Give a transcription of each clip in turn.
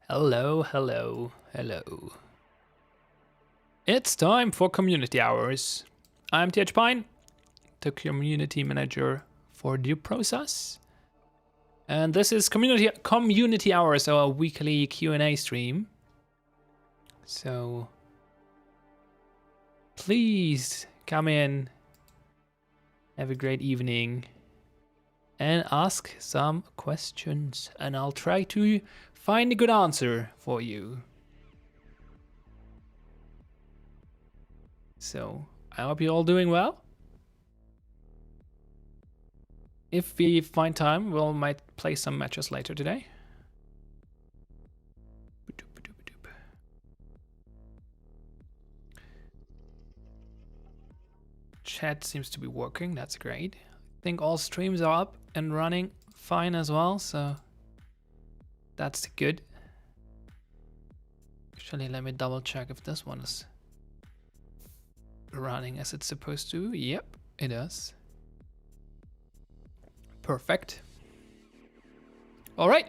Hello, hello, hello. It's time for community hours. I'm TH Pine, the community manager for Due Process. And this is community hours, our weekly Q&A stream. So please come in, have a great evening, and ask some questions, and I'll try to find a good answer for you. So I hope you're all doing well. If we find time, we might play some matches later today. Chat seems to be working, that's great. I think all streams are up and running fine as well, so that's good. Actually, let me double check if this one is running as it's supposed to. Yep, it does. Perfect. All right.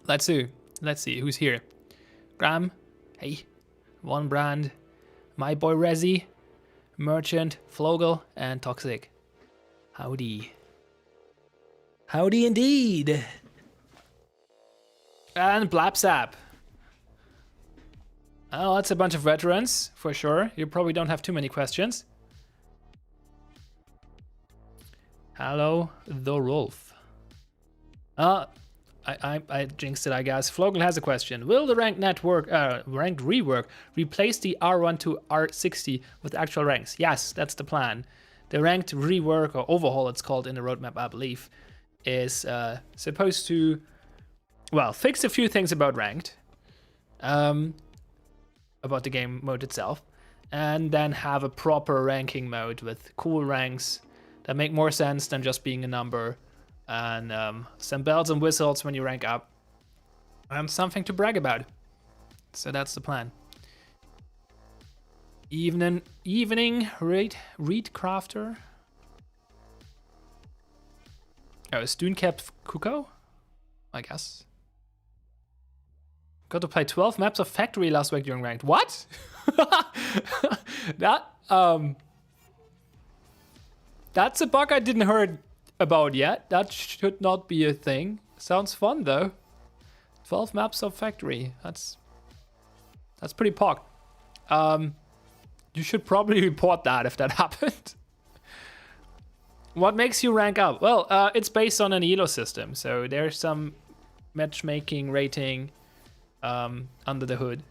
Let's see who's here. Graham, hey. One Brand, my boy Rezi, Merchant, Flogel, and Toxic. Howdy. Howdy indeed. And Blapsap. Oh, that's a bunch of veterans, for sure. You probably don't have too many questions. Hello, the Rolf. I jinxed it, I guess. Flogel has a question. Will the ranked rework replace the R1 to R60 with actual ranks? Yes, that's the plan. The ranked rework, or overhaul it's called in the roadmap, I believe, is supposed to, well, fix a few things about ranked, about the game mode itself, and then have a proper ranking mode with cool ranks that make more sense than just being a number, and some bells and whistles when you rank up, and something to brag about. So that's the plan. Evening read crafter. Oh, Stoonkept Kuko, I guess. Got to play 12 maps of Factory last week during ranked. What? That's a bug I didn't heard about yet. That should not be a thing. Sounds fun though. 12 maps of Factory. That's pretty pog. You should probably report that if that happened. What makes you rank up? Well, it's based on an ELO system, so there's some matchmaking rating under the hood.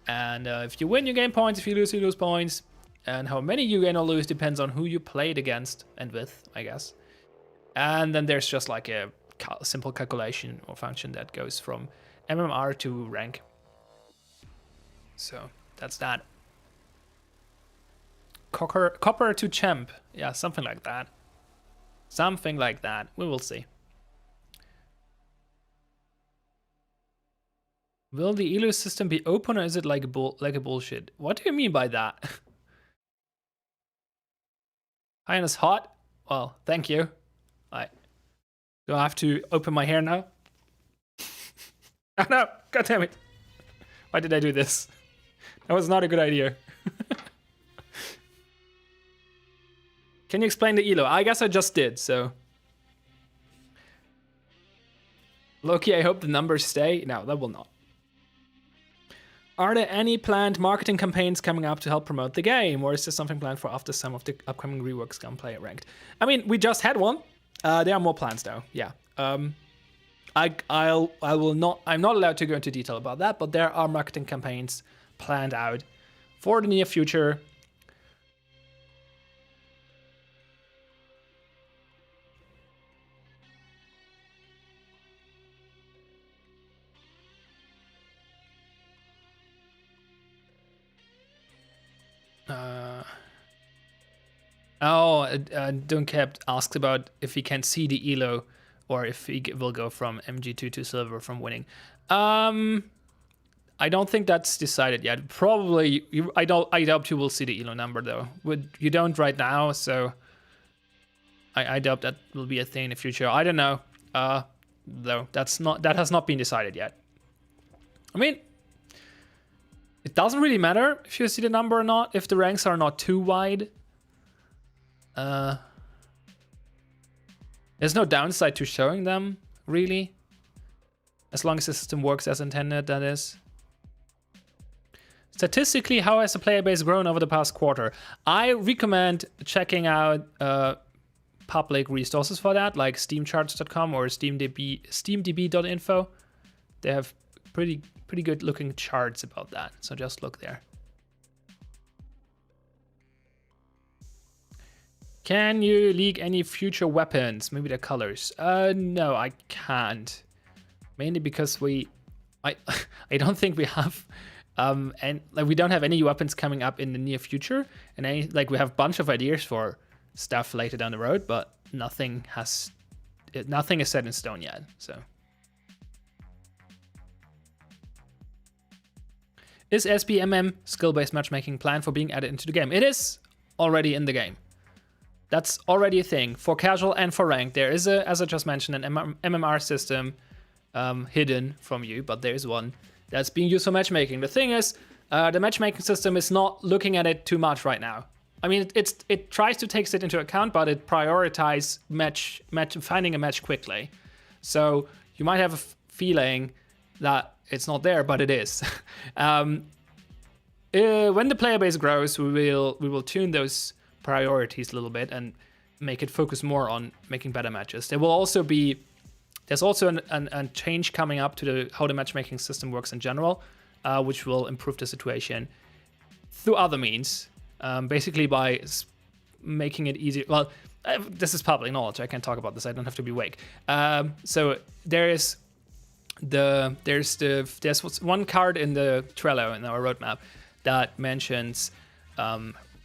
And if you win, you gain points. If you lose points. And how many you gain or lose depends on who you played against and with, I guess. And then there's just like a simple calculation or function that goes from MMR to rank. So that's that. Copper to champ. Yeah, something like that. Something like that. We will see. Will the ELO system be open, or is it like a bullshit? What do you mean by that? Highness hot? Well, thank you. Do I have to open my hair now? Oh no, god damn it. Why did I do this? That was not a good idea. Can you explain the ELO? I guess I just did, so. Loki, I hope the numbers stay. No, that will not. Are there any planned marketing campaigns coming up to help promote the game, or is there something planned for after some of the upcoming reworks gunplay ranked? I mean, we just had one. There are more plans though. Yeah. I'm not allowed to go into detail about that, but there are marketing campaigns planned out for the near future. Dunkept asked about if he can see the ELO or if he will go from MG2 to silver from winning. I don't think that's decided yet. Probably, I doubt you will see the elo number though. You don't right now, so I doubt that will be a thing in the future. I don't know, though. That has not been decided yet. I mean, it doesn't really matter if you see the number or not, if the ranks are not too wide. There's no downside to showing them, really. As long as the system works as intended, that is. Statistically, how has the player base grown over the past quarter? I recommend checking out public resources for that, like steamcharts.com or steamdb.info. They have pretty good looking charts about that, so just look there. Can you leak any future weapons? Maybe the colors. No, I can't. Mainly because I don't think we have and like we don't have any weapons coming up in the near future, and we have a bunch of ideas for stuff later down the road, but nothing is set in stone yet. So is SBMM skill-based matchmaking planned for being added into the game? It is already in the game. That's already a thing for casual and for ranked. There is as I just mentioned, an MMR system hidden from you, but there is one that's being used for matchmaking. The thing is, the matchmaking system is not looking at it too much right now. I mean, it tries to take it into account, but it prioritizes finding a match quickly. So you might have a feeling that it's not there, but it is. When the player base grows, we will tune those priorities a little bit and make it focus more on making better matches. There's also a change coming up to how the matchmaking system works in general, which will improve the situation through other means, basically by making it easier. Well, this is public knowledge. I can talk about this. I don't have to be vague. So there's one card in the Trello in our roadmap that mentions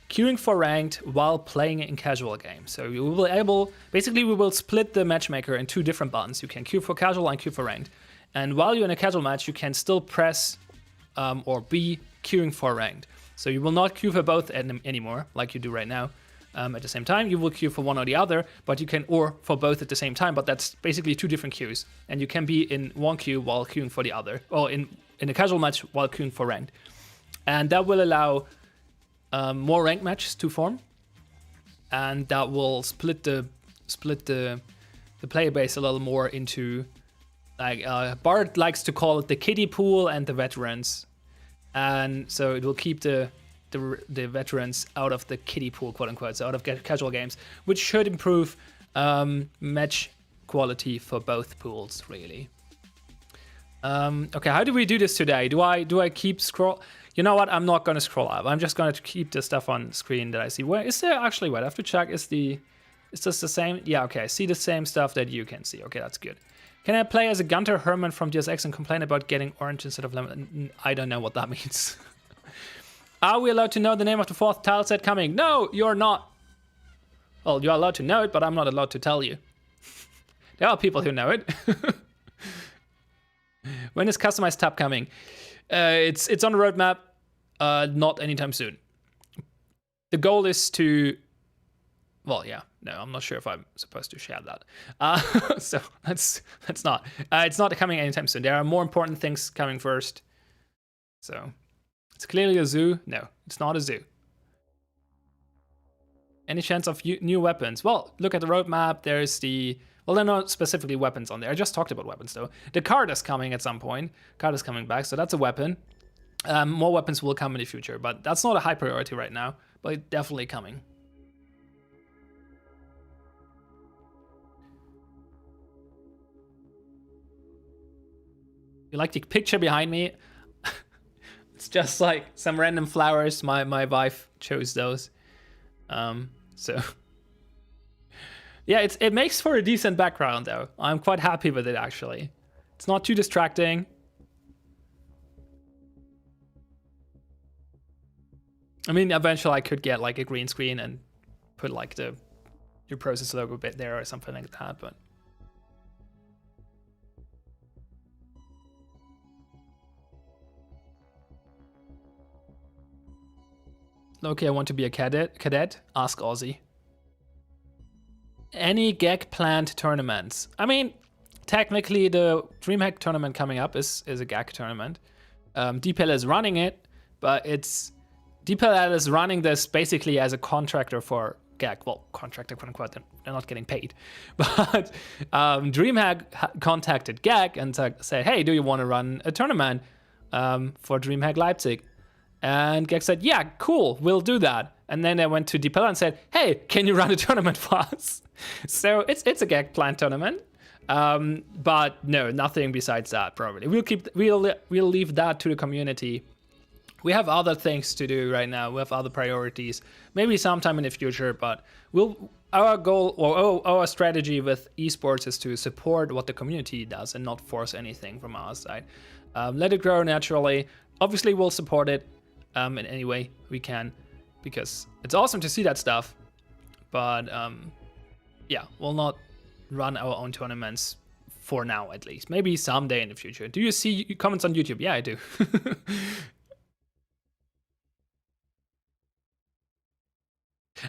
queuing for ranked while playing in casual games. So we will split the matchmaker in two different buttons. You can queue for casual and queue for ranked. And while you're in a casual match, you can still press or be queuing for ranked. So you will not queue for both anymore, like you do right now. At the same time, you will queue for one or the other, but you can, or for both at the same time, but that's basically two different queues. And you can be in one queue while queuing for the other, or in a casual match while queuing for ranked. And that will allow more ranked matches to form, and that will split the player base a little more into, like Bart likes to call it, the kiddie pool and the veterans, and so it will keep the veterans out of the kiddie pool, quote unquote, so out of casual games, which should improve match quality for both pools, really. Okay, how do we do this today? Do I keep scroll? You know what? I'm not going to scroll up. I'm just going to keep the stuff on screen that I see. Where is there actually? Wait, I have to check. Is this the same? Yeah, okay. I see the same stuff that you can see. Okay, that's good. Can I play as a Gunter Herman from DSX and complain about getting orange instead of lemon? I don't know what that means. Are we allowed to know the name of the fourth tile set coming? No, you're not. Well, you're allowed to know it, but I'm not allowed to tell you. There are people who know it. When is customized tab coming? It's on the roadmap, not anytime soon. The goal is to, well, yeah, no, I'm not sure if I'm supposed to share that. So that's not. It's not coming anytime soon. There are more important things coming first. So it's clearly a zoo. No, it's not a zoo. Any chance of new weapons? Well, look at the roadmap. There's well, they're not specifically weapons on there. I just talked about weapons, though. The card is coming at some point. Card is coming back, so that's a weapon. More weapons will come in the future, but that's not a high priority right now, but it's definitely coming. You like the picture behind me? It's just like some random flowers. My wife chose those. So... yeah, it makes for a decent background, though. I'm quite happy with it, actually. It's not too distracting. I mean, eventually I could get like a green screen and put like your process logo bit there or something like that, but Okay, I want to be a cadet. Ask Ozzy. Any GEC planned tournaments? I mean, technically the DreamHack tournament coming up is a GEC tournament. DPL is running it, but DPL is running this basically as a contractor for GEC. Well, contractor, quote unquote, they're not getting paid. But DreamHack contacted GEC and said, hey, do you want to run a tournament for DreamHack Leipzig? And GEC said, yeah, cool, we'll do that. And then they went to DPL and said, hey, can you run a tournament for us? So it's a GEC planned tournament. But no, nothing besides that, probably. We'll leave that to the community. We have other things to do right now. We have other priorities. Maybe sometime in the future, but our goal or our strategy with esports is to support what the community does and not force anything from our side. Let it grow naturally. Obviously, we'll support it in any way we can, because it's awesome to see that stuff. But yeah, we'll not run our own tournaments for now, at least. Maybe someday in the future. Do you see comments on YouTube? Yeah, I do.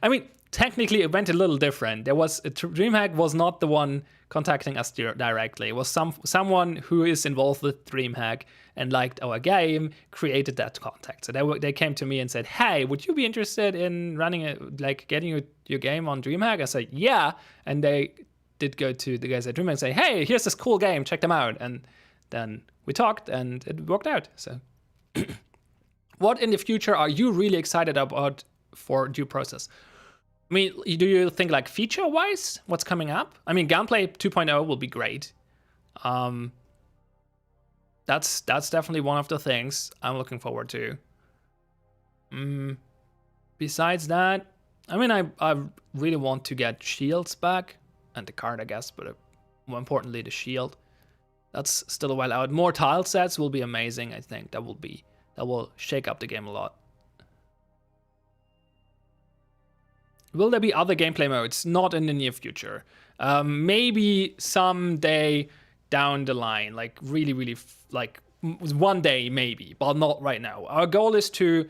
I mean, technically it went a little different. DreamHack was not the one contacting us directly. It was someone who is involved with DreamHack and liked our game, created that contact. So they came to me and said, hey, would you be interested in running getting your game on DreamHack? I said, yeah. And they did go to the guys at DreamHack and say, hey, here's this cool game, check them out. And then we talked and it worked out. So what in the future are you really excited about for Due Process? I mean, do you think like feature-wise, what's coming up? I mean, Gunplay 2.0 will be great. That's definitely one of the things I'm looking forward to. Besides that, I mean, I really want to get shields back and the card, I guess, but more importantly, the shield. That's still a while out. More tile sets will be amazing. I think that will shake up the game a lot. Will there be other gameplay modes? Not in the near future. Maybe someday down the line, like really, like one day maybe, but not right now. Our goal is to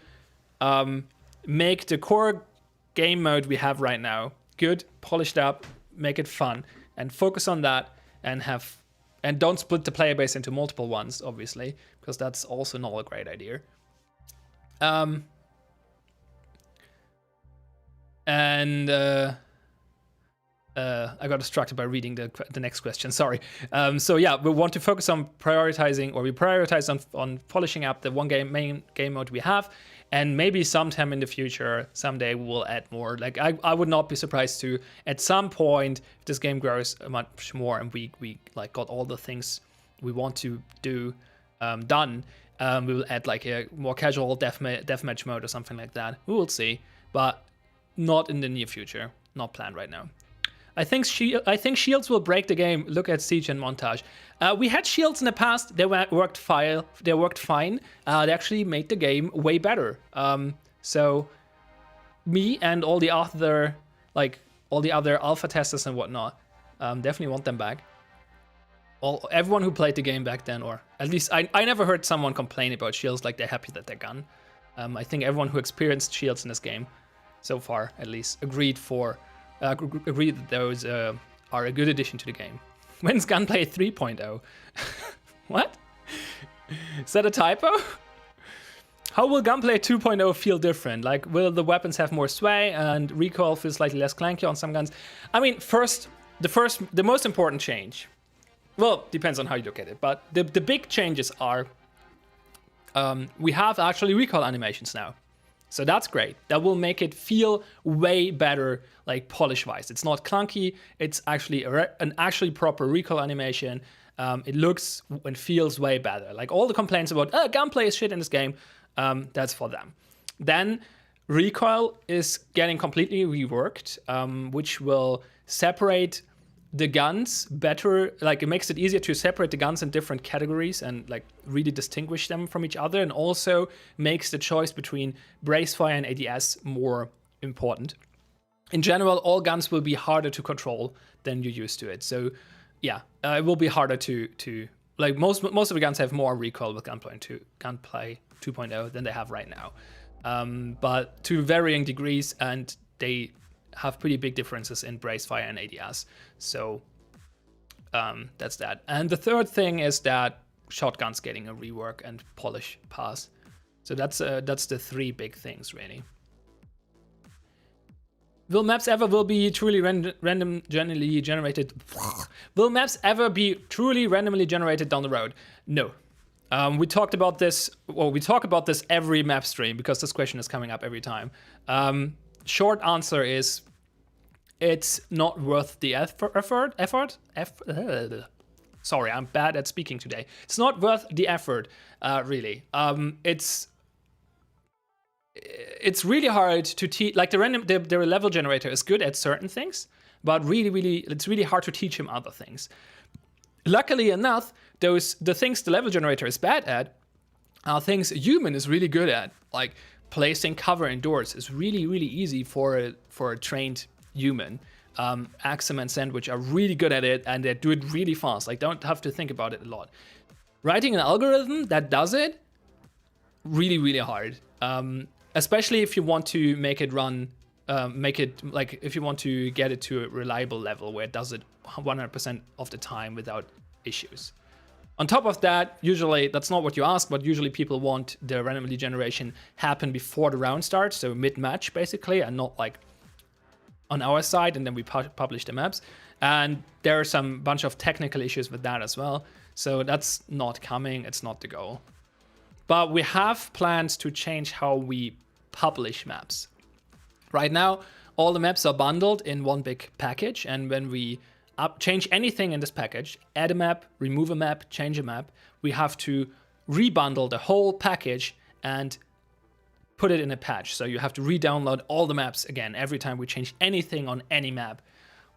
make the core game mode we have right now good, polished up, make it fun, and focus on that, and don't split the player base into multiple ones, obviously, because that's also not a great idea. I got distracted by reading the next question, sorry. So yeah, we want to focus on prioritizing, or we prioritize on polishing up the main game mode we have, and maybe sometime in the future, someday we will add more. Like I would not be surprised to, at some point, if this game grows much more and we like got all the things we want to do done, we will add like a more casual deathmatch mode or something like that. We will see, but not in the near future, not planned right now. I think shields will break the game. Look at Siege and Montage. We had shields in the past. They worked fine. They actually made the game way better. So me and all the other alpha testers and whatnot definitely want them back. Everyone who played the game back then, or at least I never heard someone complain about shields like they're happy that they're gone. I think everyone who experienced shields in this game so far, at least, agreed that those are a good addition to the game. When's Gunplay 3.0? What? Is that a typo? How will Gunplay 2.0 feel different? Like, will the weapons have more sway and recoil feel slightly less clanky on some guns? I mean, the most important change, well, depends on how you look at it, but the big changes are we have actually recoil animations now. So that's great. That will make it feel way better, like polish-wise. It's not clunky. It's actually an actually proper recoil animation. It looks and feels way better. Like all the complaints about gunplay is shit in this game, that's for them. Then recoil is getting completely reworked, which will separate the guns better. Like it makes it easier to separate the guns in different categories and like really distinguish them from each other, and also makes the choice between Bracefire and ADS more important. In general, all guns will be harder to control than you're used to it. So yeah, it will be harder to like most of the guns have more recoil with Gunplay 2.0 than they have right now. but to varying degrees, and they have pretty big differences in Bracefire and ADS. So that's that. And the third thing is that Shotgun's getting a rework and polish pass. So that's the three big things, really. Will maps ever be truly randomly generated? Will maps ever be truly randomly generated down the road? No. We talked about this. Well, we talk about this every map stream because this question is coming up every time. Short answer is, it's not worth the effort. Sorry, I'm bad at speaking today. It's not worth the effort, really. It's really hard to teach. Like the level generator is good at certain things, but it's really hard to teach him other things. Luckily enough, the things the level generator is bad at are things a human is really good at. Like placing cover indoors is really easy for a trained human. Axum and Sandwich are really good at it, and they do it really fast. Like, don't have to think about it a lot. Writing an algorithm that does it, really hard. Especially if you want to make it run, if you want to get it to a reliable level where it does it 100% of the time without issues. On top of that, usually that's not what you ask, but usually people want the randomly generation happen before the round starts, so mid-match basically, and not like on our side, and then we publish the maps. And there are some bunch of technical issues with that as well, so that's not coming. It's not the goal. But we have plans to change how we publish maps. Right now, all the maps are bundled in one big package, and when we change anything in this package, add a map, remove a map, change a map, we have to rebundle the whole package and put it in a patch. So you have to re-download all the maps again every time we change anything on any map,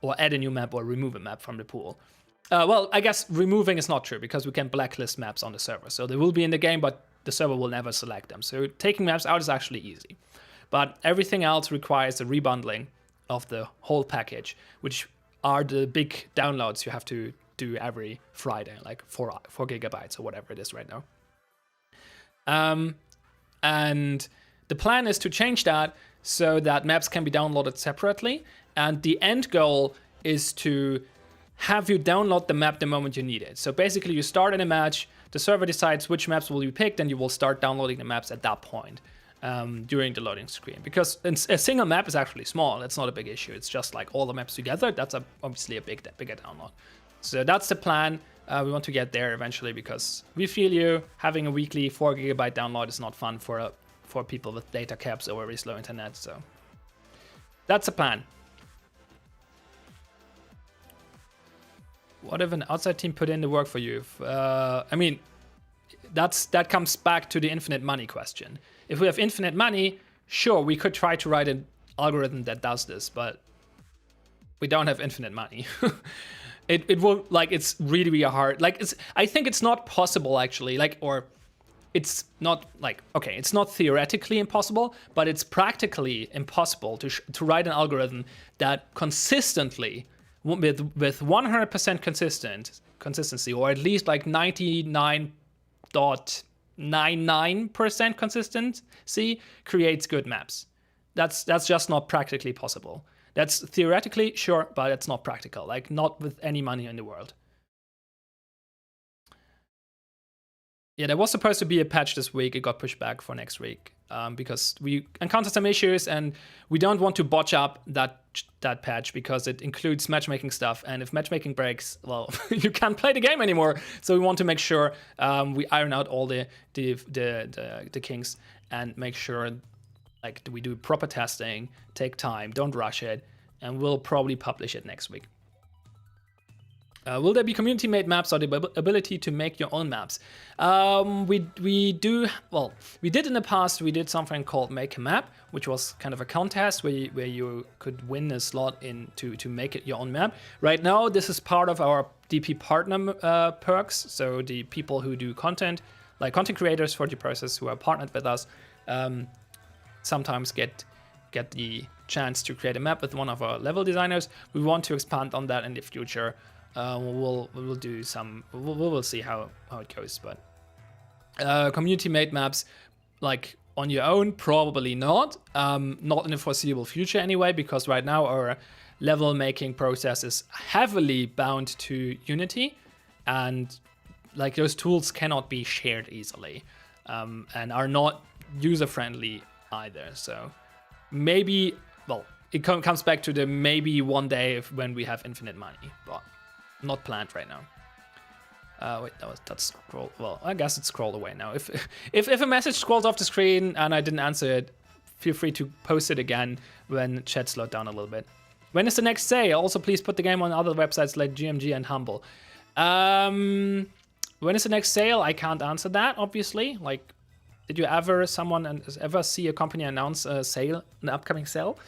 or add a new map or remove a map from the pool. Well, I guess removing is not true because we can blacklist maps on the server. So they will be in the game, but the server will never select them. So taking maps out is actually easy. But everything else requires a rebundling of the whole package, which are the big downloads you have to do every Friday, like 4 gigabytes or whatever it is right now. And the plan is to change that so that maps can be downloaded separately. And the end goal is to have you download the map the moment you need it. So basically you start in a match, the server decides which maps will be picked, and you will start downloading the maps at that point during the loading screen. Because a single map is actually small, it's not a big issue. It's just like all the maps together, that's obviously a bigger download. So that's the plan. We want to get there eventually because we feel you. Having a weekly 4 gigabyte download is not fun for people with data caps or very slow internet. So that's the plan. What if an outside team put in the work for you? I mean, that comes back to the infinite money question. If we have infinite money, sure, we could try to write an algorithm that does this, but we don't have infinite money. It will, like, it's really hard. Like, I think it's not possible actually, like, or it's not like, okay, it's not theoretically impossible, but it's practically impossible to write an algorithm that consistently, with 100% consistency, or at least like 99.99% consistency, creates good maps. That's just not practically possible. That's theoretically sure, but it's not practical. Like, not with any money in the world. Yeah, there was supposed to be a patch this week. It got pushed back for next week because we encountered some issues, and we don't want to botch up that patch because it includes matchmaking stuff. And if matchmaking breaks, well, you can't play the game anymore. So we want to make sure we iron out all the kinks and make sure, like, we do proper testing, take time, don't rush it, and we'll probably publish it next week. Will there be community-made maps or the ability to make your own maps? We did in the past. We did something called Make a Map, which was kind of a contest where you could win a slot in to make it your own map. Right now, this is part of our DP partner perks. So the people who do content, like content creators for the process who are partnered with us, sometimes get the chance to create a map with one of our level designers. We want to expand on that in the future. We'll do some. We'll see how it goes. But community-made maps, like, on your own, probably not. Not in the foreseeable future anyway, because right now our level making process is heavily bound to Unity, and like those tools cannot be shared easily, and are not user friendly either. So maybe, well, it comes back to the maybe one day when we have infinite money, but not planned right now. Wait, that's scroll. Well, I guess it's scrolled away now. If a message scrolls off the screen and I didn't answer it, feel free to post it again when chat slowed down a little bit. When is the next sale? Also, please put the game on other websites like GMG and Humble. When is the next sale? I can't answer that, obviously. Like, did you ever see a company announce a sale, an upcoming sale?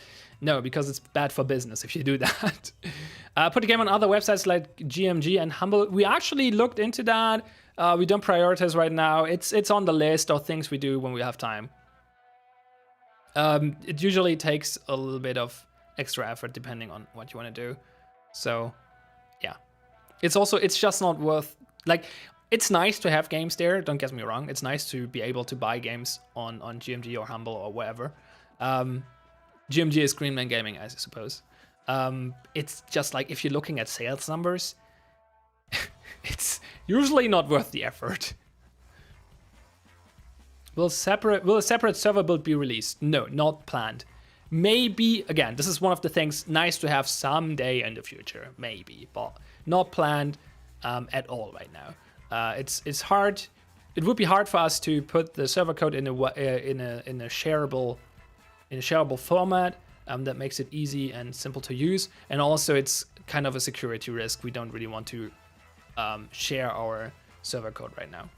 No, because it's bad for business if you do that. Put the game on other websites like GMG and Humble. We actually looked into that. We don't prioritize right now. It's on the list of things we do when we have time. It usually takes a little bit of extra effort depending on what you want to do. So, yeah. It's just not worth, like, it's nice to have games there, don't get me wrong. It's nice to be able to buy games on GMG or Humble or wherever. GMG is Greenman Gaming, I suppose. It's just like, if you're looking at sales numbers, it's usually not worth the effort. Will a separate server build be released? No, not planned. Maybe, again, this is one of the things nice to have someday in the future, maybe, but not planned at all right now. It's hard. It would be hard for us to put the server code in a shareable format that makes it easy and simple to use, and also it's kind of a security risk. We don't really want to share our server code right now.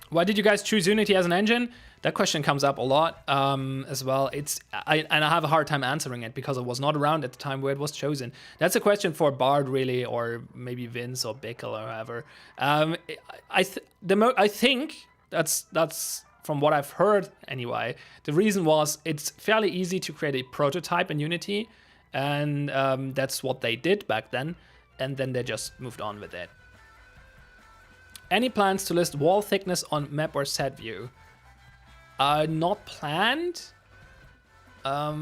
Why did you guys choose Unity as an engine? That question comes up a lot as well. I have a hard time answering it because I was not around at the time where it was chosen. That's a question for Bard, really, or maybe Vince or Bickle or whoever. I think that's from what I've heard anyway. The reason was it's fairly easy to create a prototype in Unity, and that's what they did back then, and then they just moved on with it. Any plans to list wall thickness on map or set view? Not planned. Let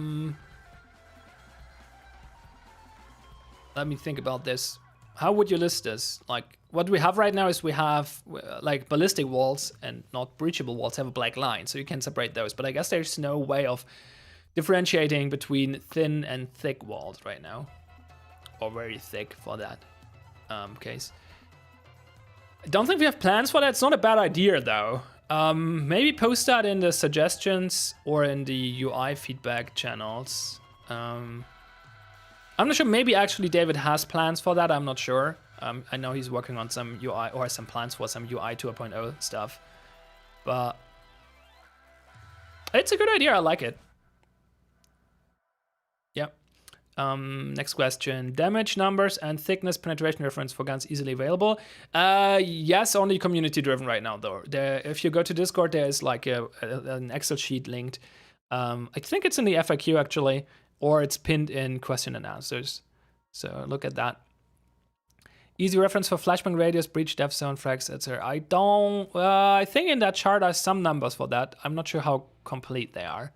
me think about this. How would you list this? Like, what we have right now is we have like ballistic walls and not breachable walls have a black line, so you can separate those. But I guess there's no way of differentiating between thin and thick walls right now, or very thick for that case. I don't think we have plans for that. It's not a bad idea though. Maybe post that in the suggestions or in the UI feedback channels. I'm not sure. Maybe actually David has plans for that. I'm not sure. I know he's working on some UI or some plans for some UI 2.0 stuff. But it's a good idea. I like it. Yeah. Next question. Damage numbers and thickness penetration reference for guns easily available? Yes, only community driven right now though. If you go to Discord, there's like an Excel sheet linked. I think it's in the FAQ actually, or it's pinned in question and answers. So look at that. Easy reference for flashbang radius, breach, depth zone, frags, etc. I think in that chart are some numbers for that. I'm not sure how complete they are.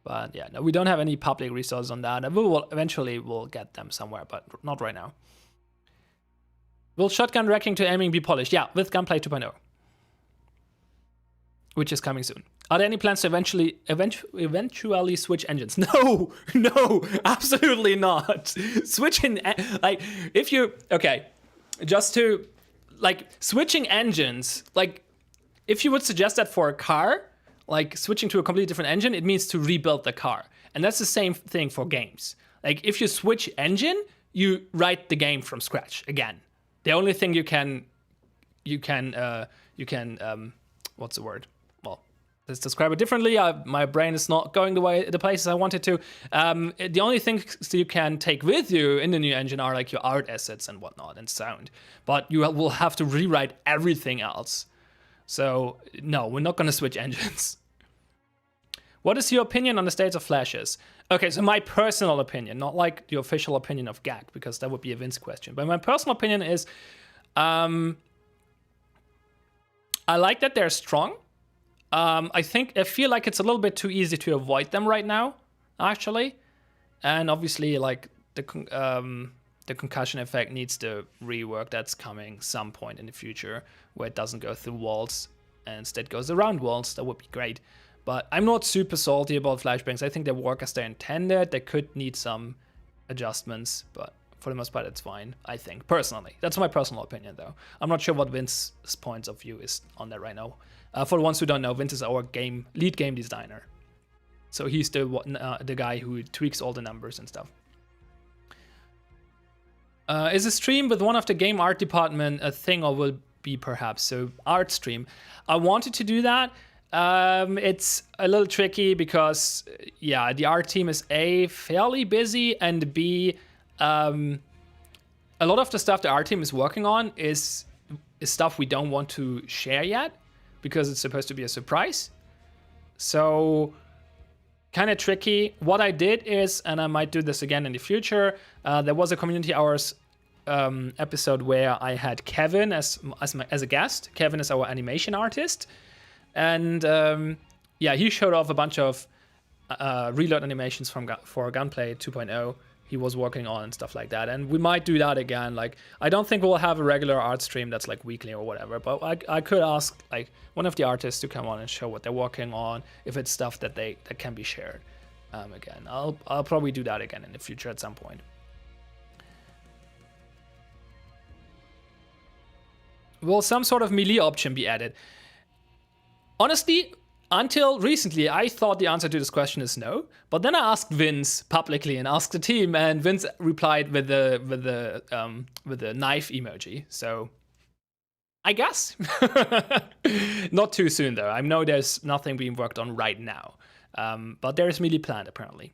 But yeah, no, we don't have any public resources on that. And eventually we'll get them somewhere, but not right now. Will shotgun racking to aiming be polished? Yeah, with Gunplay 2.0. Which is coming soon. Are there any plans to eventually switch engines? No, absolutely not. Switching, like, if you, okay, just to, like, switching engines, like, if you would suggest that for a car, like switching to a completely different engine, it means to rebuild the car. And that's the same thing for games. Like if you switch engine, you write the game from scratch again. The only thing you can what's the word? Well, let's describe it differently. My brain is not going the places I wanted to. The only things you can take with you in the new engine are like your art assets and whatnot and sound. But you will have to rewrite everything else. So, no, we're not going to switch engines. What is your opinion on the state of flashes? Okay, so my personal opinion, not like the official opinion of GAG, because that would be a Vince question. But my personal opinion is, I like that they're strong. I feel like it's a little bit too easy to avoid them right now, actually. And obviously, like the concussion effect needs to rework. That's coming some point in the future where it doesn't go through walls and instead goes around walls. That would be great. But I'm not super salty about flashbangs. I think they work as they're intended. They could need some adjustments, but for the most part, it's fine, I think, personally. That's my personal opinion, though. I'm not sure what Vince's point of view is on that right now. For the ones who don't know, Vince is our lead game designer. So he's the guy who tweaks all the numbers and stuff. Is a stream with one of the game art department a thing, or will be perhaps? So art stream. I wanted to do that. It's a little tricky because, yeah, the art team is A, fairly busy, and B, a lot of the stuff the art team is working on is stuff we don't want to share yet because it's supposed to be a surprise. So kind of tricky. What I did is, and I might do this again in the future, there was a Community Hours episode where I had Kevin as a guest. Kevin is our animation artist. And yeah, he showed off a bunch of reload animations for Gunplay 2.0 he was working on and stuff like that. And we might do that again. Like, I don't think we'll have a regular art stream that's like weekly or whatever, but I could ask like one of the artists to come on and show what they're working on, if it's stuff that can be shared. Again, I'll probably do that again in the future at some point. Will some sort of melee option be added? Honestly, until recently, I thought the answer to this question is no. But then I asked Vince publicly and asked the team, and Vince replied with the knife emoji. So I guess not too soon though. I know there's nothing being worked on right now, but there's melee planned apparently.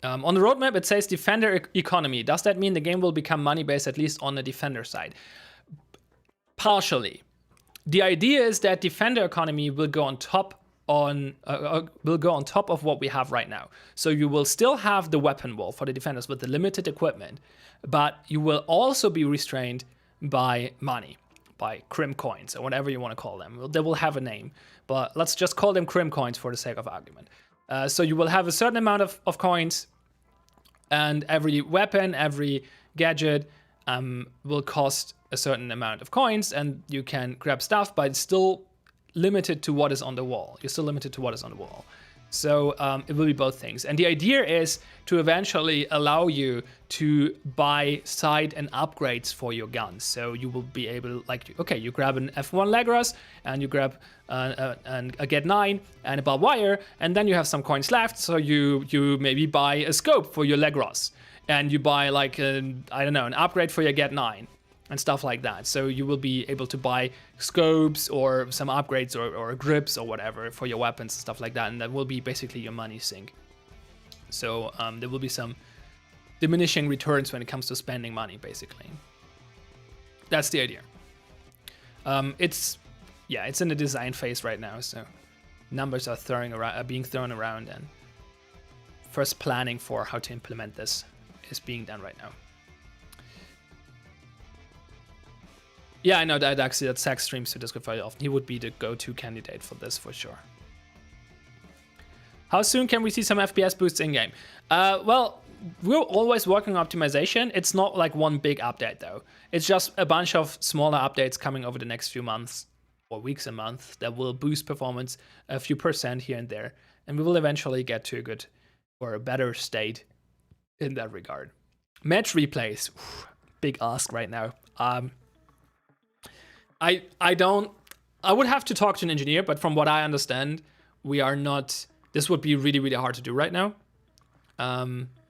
On the roadmap, it says Defender economy. Does that mean the game will become money-based, at least on the Defender side? Partially. The idea is that Defender economy will go on top of what we have right now. So you will still have the weapon wall for the Defenders with the limited equipment, but you will also be restrained by money, by Crim coins, or whatever you want to call them. They will have a name, but let's just call them Crim coins for the sake of argument. So you will have a certain amount of coins, and every weapon, every gadget will cost a certain amount of coins, and you can grab stuff, but it's still limited to what is on the wall. You're still limited to what is on the wall. So it will be both things. And the idea is to eventually allow you to buy side and upgrades for your guns. So you will be able, like, okay, you grab an F1 Legros, and you grab a Get 9 and a barbed wire, and then you have some coins left. So you maybe buy a scope for your Legros, and you buy like an upgrade for your Get 9. And stuff like that. So you will be able to buy scopes or some upgrades or grips or whatever for your weapons and stuff like that. And that will be basically your money sink. So there will be some diminishing returns when it comes to spending money, basically. That's the idea. It's in the design phase right now. So numbers are being thrown around, and first planning for how to implement this is being done right now. Yeah, I know that actually that Zach streams to Discord very often. He would be the go-to candidate for this for sure. How soon can we see some FPS boosts in-game? Well, we're always working on optimization. It's not like one big update though. It's just a bunch of smaller updates coming over the next few months or weeks and months that will boost performance a few % here and there. And we will eventually get to a good or a better state in that regard. Match replays, big ask right now. I would have to talk to an engineer, but from what I understand, we are not, this would be really, really hard to do right now.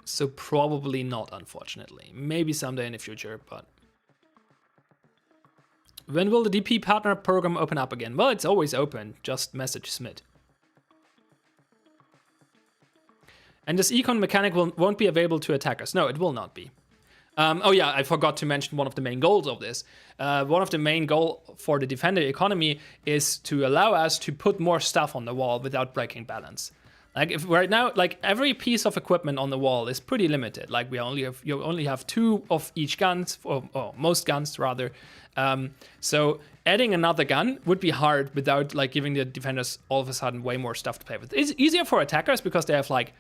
So probably not, unfortunately. Maybe someday in the future, but. When will the DP partner program open up again? Well, it's always open, just message Smith. And this econ mechanic won't be available to attackers. No, it will not be. Oh yeah, I forgot to mention one of the main goals of this. One of the main goals for the Defender economy is to allow us to put more stuff on the wall without breaking balance. Like if right now, like every piece of equipment on the wall is pretty limited. Like you only have 2 of each guns, or most guns rather. So adding another gun would be hard without like giving the defenders all of a sudden way more stuff to play with. It's easier for attackers because they have like,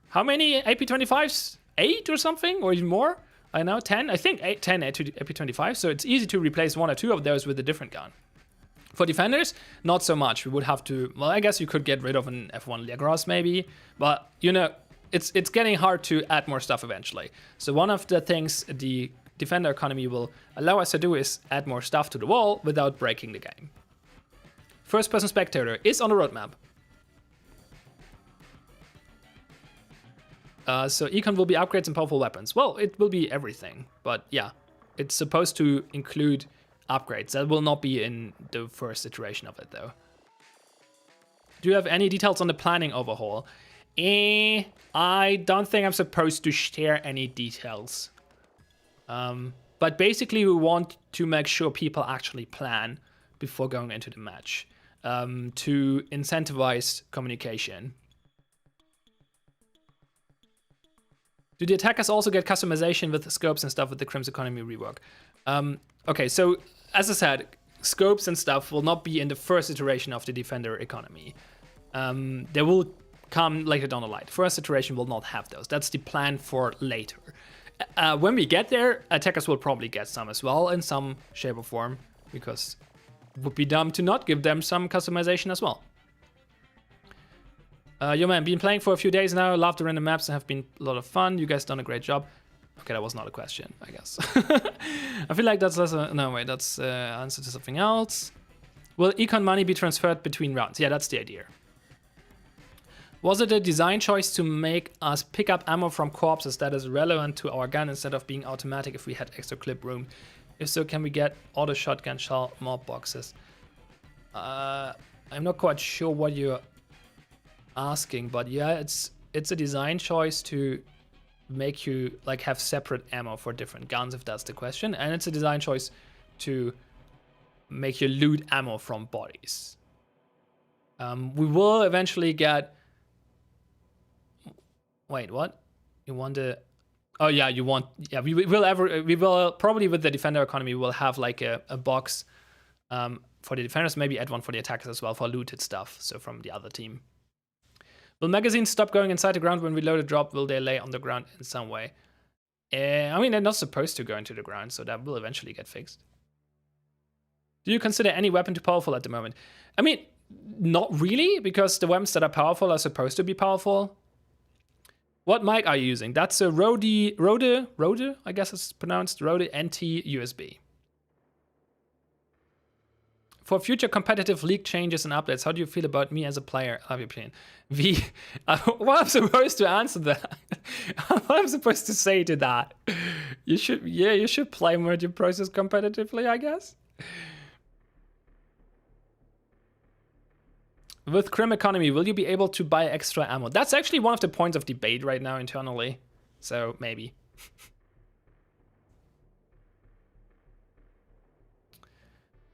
how many AP-25s? 8 or something, or even more? I know, 10? I think 10 AP-25, so it's easy to replace 1 or 2 of those with a different gun. For defenders, not so much. We would have to, well, I guess you could get rid of an F1 Lagros maybe, but you know, it's getting hard to add more stuff eventually. So one of the things the defender economy will allow us to do is add more stuff to the wall without breaking the game. First person spectator is on the roadmap. So econ will be upgrades and powerful weapons. Well, it will be everything, but yeah, it's supposed to include upgrades. That will not be in the first iteration of it though. Do you have any details on the planning overhaul? I don't think I'm supposed to share any details. But basically we want to make sure people actually plan before going into the match, to incentivize communication. Do the attackers also get customization with the scopes and stuff with the Crimson Economy rework? Okay, so as I said, scopes and stuff will not be in the first iteration of the Defender economy. They will come later down the line. First iteration will not have those. That's the plan for later. When we get there, attackers will probably get some as well in some shape or form, because it would be dumb to not give them some customization as well. Yo man, been playing for a few days now, love the random maps and have been a lot of fun. You guys done a great job. Okay, that was not a question, I guess. I feel like that's no wait, that's answer to something else. Will econ money be transferred between rounds? Yeah, that's the idea. Was it a design choice to make us pick up ammo from corpses that is relevant to our gun instead of being automatic if we had extra clip room? If so, can we get auto shotgun shell mob boxes? I'm not quite sure what you're asking, but yeah, it's a design choice to make you like have separate ammo for different guns, if that's the question, and it's a design choice to make you loot ammo from bodies. We will eventually get. Wait, what? You want to? Oh yeah, you want? Yeah, we will probably with the defender economy we'll have like a box for the defenders, maybe add one for the attackers as well for looted stuff. So from the other team. Will magazines stop going inside the ground when we load a drop? Will they lay on the ground in some way? I mean, they're not supposed to go into the ground, so that will eventually get fixed. Do you consider any weapon too powerful at the moment? I mean, not really, because the weapons that are powerful are supposed to be powerful. What mic are you using? That's a Rode, I guess it's pronounced, Rode NT USB. For future competitive league changes and updates, how do you feel about me as a player? Have your opinion? What I'm supposed to answer that? What I'm supposed to say to that? You should play Merge Process competitively, I guess. With Crim Economy, will you be able to buy extra ammo? That's actually one of the points of debate right now internally. So maybe.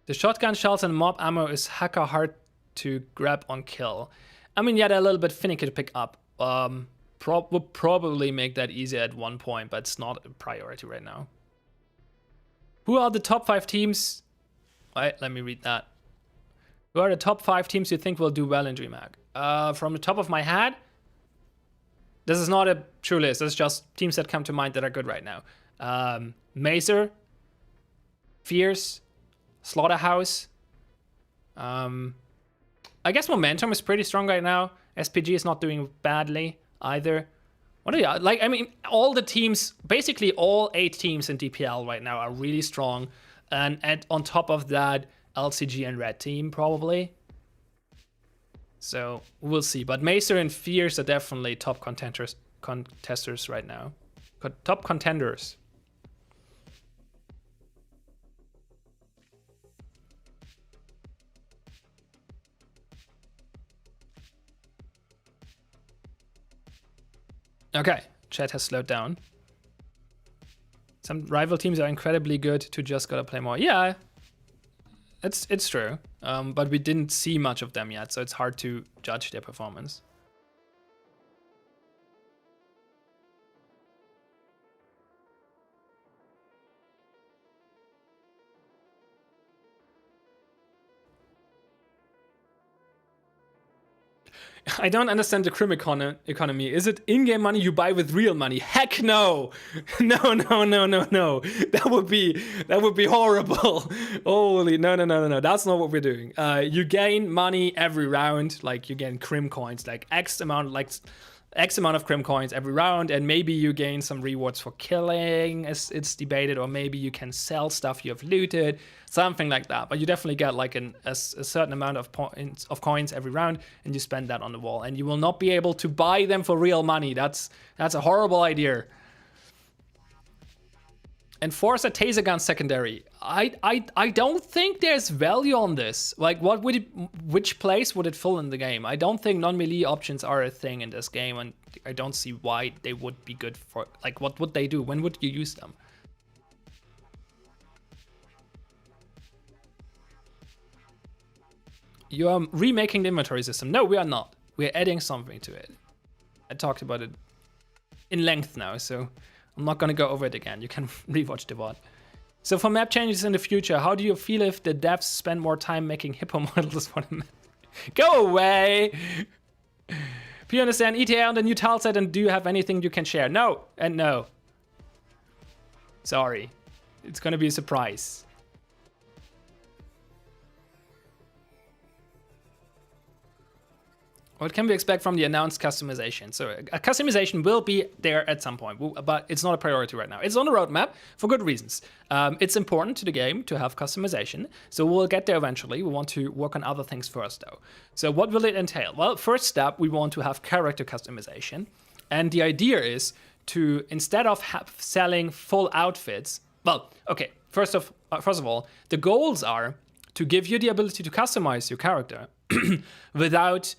The shotgun shells and mob ammo is hecka hard to grab on kill. I mean, yeah, they're a little bit finicky to pick up. Would probably make that easier at one point, but it's not a priority right now. Who are the top 5 teams? Wait, let me read that. Who are the top 5 teams you think will do well in DreamHack? From the top of my head, this is not a true list. It's just teams that come to mind that are good right now. Mazer, Fierce, Slaughterhouse. I guess Momentum is pretty strong right now. SPG is not doing badly either. What are you like? I mean, all the teams, basically all 8 teams in DPL right now are really strong, and on top of that, LCG and Red Team probably. So we'll see. But Macer and Fierce are definitely top contesters right now. Top contenders. Okay, chat has slowed down. Some rival teams are incredibly good to just gotta play more. Yeah, it's true. But we didn't see much of them yet, so it's hard to judge their performance. I don't understand the crim economy. Is it in-game money you buy with real money? Heck no! No. That would be horrible. Holy no. That's not what we're doing. You gain money every round, like you gain crim coins, like X amount of crim coins every round, and maybe you gain some rewards for killing, as it's debated, or maybe you can sell stuff you have looted, something like that. But you definitely get like a certain amount of points of coins every round, and you spend that on the wall, and you will not be able to buy them for real money. That's a horrible idea. And force a taser gun secondary. I don't think there's value on this. Like, which place would it fill in the game? I don't think non-melee options are a thing in this game, and I don't see why they would be good for, like, what would they do? When would you use them? You are remaking the inventory system. No, we are not. We're adding something to it. I talked about it in length now, so I'm not gonna go over it again. You can rewatch the VOD. So for map changes in the future, how do you feel if the devs spend more time making hippo models for the map? Go away! Do you understand ETA on the new tile set, and do you have anything you can share? No, and no. Sorry. It's gonna be a surprise. What can we expect from the announced customization? So a customization will be there at some point, but it's not a priority right now. It's on the roadmap for good reasons. It's important to the game to have customization, so we'll get there eventually. We want to work on other things first, though. So what will it entail? Well, first step, we want to have character customization. And the idea is to, instead of selling full outfits, well, okay, first of all, the goals are to give you the ability to customize your character without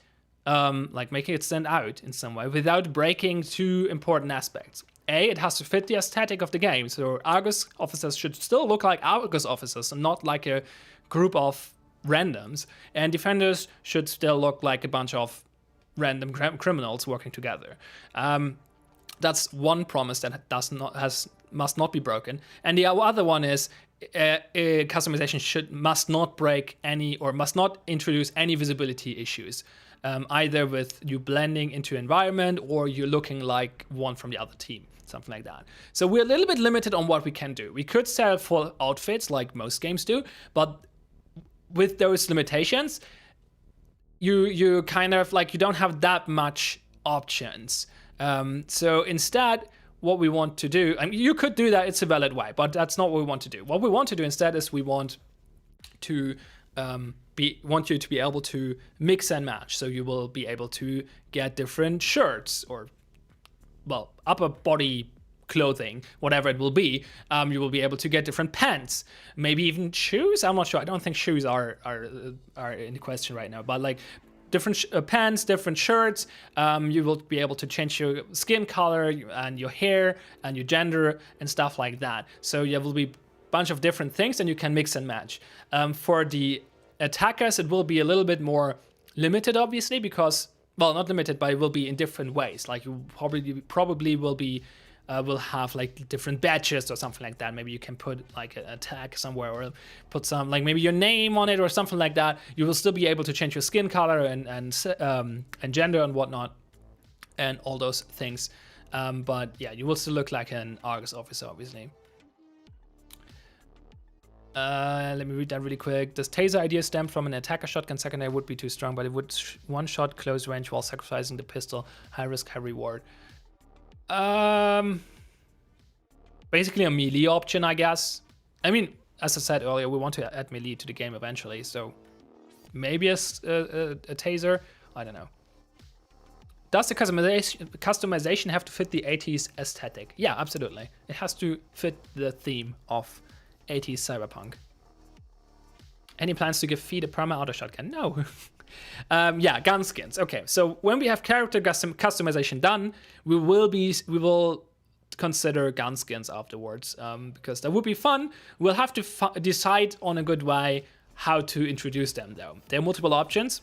like making it stand out in some way, without breaking two important aspects. A, it has to fit the aesthetic of the game, so Argus officers should still look like Argus officers and not like a group of randoms, and defenders should still look like a bunch of random criminals working together. That's one promise that must not be broken. And the other one is customization must not break any, or must not introduce any visibility issues. Either with you blending into environment or you looking like one from the other team, something like that. So we're a little bit limited on what we can do. We could sell full outfits like most games do, but with those limitations, you kind of like, you don't have that much options. So instead, what we want to do, I mean, you could do that, it's a valid way, but that's not what we want to do. What we want to do instead is we want to want you to be able to mix and match. So you will be able to get different shirts or, well, upper body clothing, whatever it will be. You will be able to get different pants, maybe even shoes. I'm not sure. I don't think shoes are in question right now, but like different pants, different shirts. You will be able to change your skin color and your hair and your gender and stuff like that. So there will be a bunch of different things, and you can mix and match. For the attackers, it will be a little bit more limited, obviously, because, well, not limited, but it will be in different ways. Like you probably will be will have like different badges or something like that. Maybe you can put like an attack somewhere, or put some, like maybe your name on it or something like that. You will still be able to change your skin color and gender and whatnot, and all those things. But yeah, you will still look like an Argus officer, obviously. Let me read that really quick. Does taser idea stem from an attacker shotgun secondary? Would be too strong, but it would one shot close range while sacrificing the pistol. High risk, high reward. Basically a melee option, I guess. I mean, as I said earlier, we want to add melee to the game eventually, so maybe a taser. I don't know. Does the customization have to fit the 80s aesthetic? Yeah, absolutely. It has to fit the theme of 80s cyberpunk. Any plans to give Feed a perma auto shotgun? No. Yeah, gun skins. Okay, so when we have character customization done, we will consider gun skins afterwards, because that would be fun. We'll have to decide on a good way how to introduce them, though. There are multiple options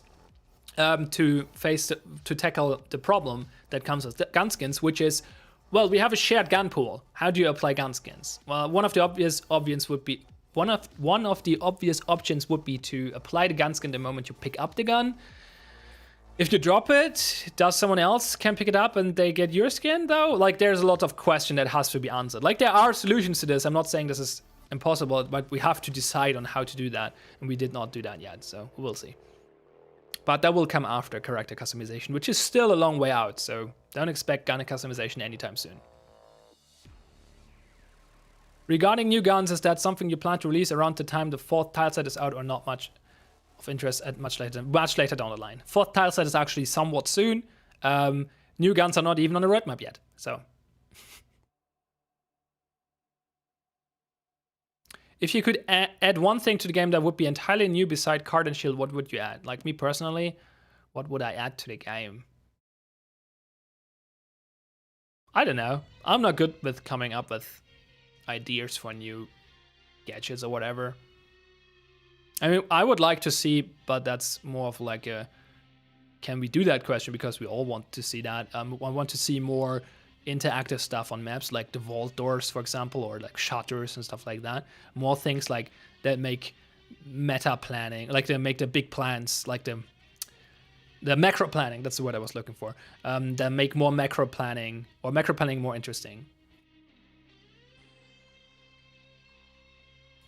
to tackle the problem that comes with gun skins, which is, well, we have a shared gun pool. How do you apply gun skins? Well, one of the obvious options would be to apply the gun skin the moment you pick up the gun. If you drop it, does someone else can pick it up and they get your skin though? Like there's a lot of question that has to be answered. Like there are solutions to this. I'm not saying this is impossible, but we have to decide on how to do that. And we did not do that yet, so we'll see. But that will come after character customization, which is still a long way out. So don't expect gun customization anytime soon. Regarding new guns, is that something you plan to release around the time the 4th tileset is out or not much of interest at much later down the line? 4th tileset is actually somewhat soon. New guns are not even on the roadmap yet, so. If you could add one thing to the game that would be entirely new beside card and shield, what would you add? Like me personally, what would I add to the game? I don't know. I'm not good with coming up with ideas for new gadgets or whatever. I mean, I would like to see, but that's more of like a can we do that question, because we all want to see that. I want to see more interactive stuff on maps, like the vault doors, for example, or like shutters and stuff like that. More things like that make meta planning, like they make the big plans, like the macro planning. That's the word I was looking for. That make more macro planning or macro planning more interesting.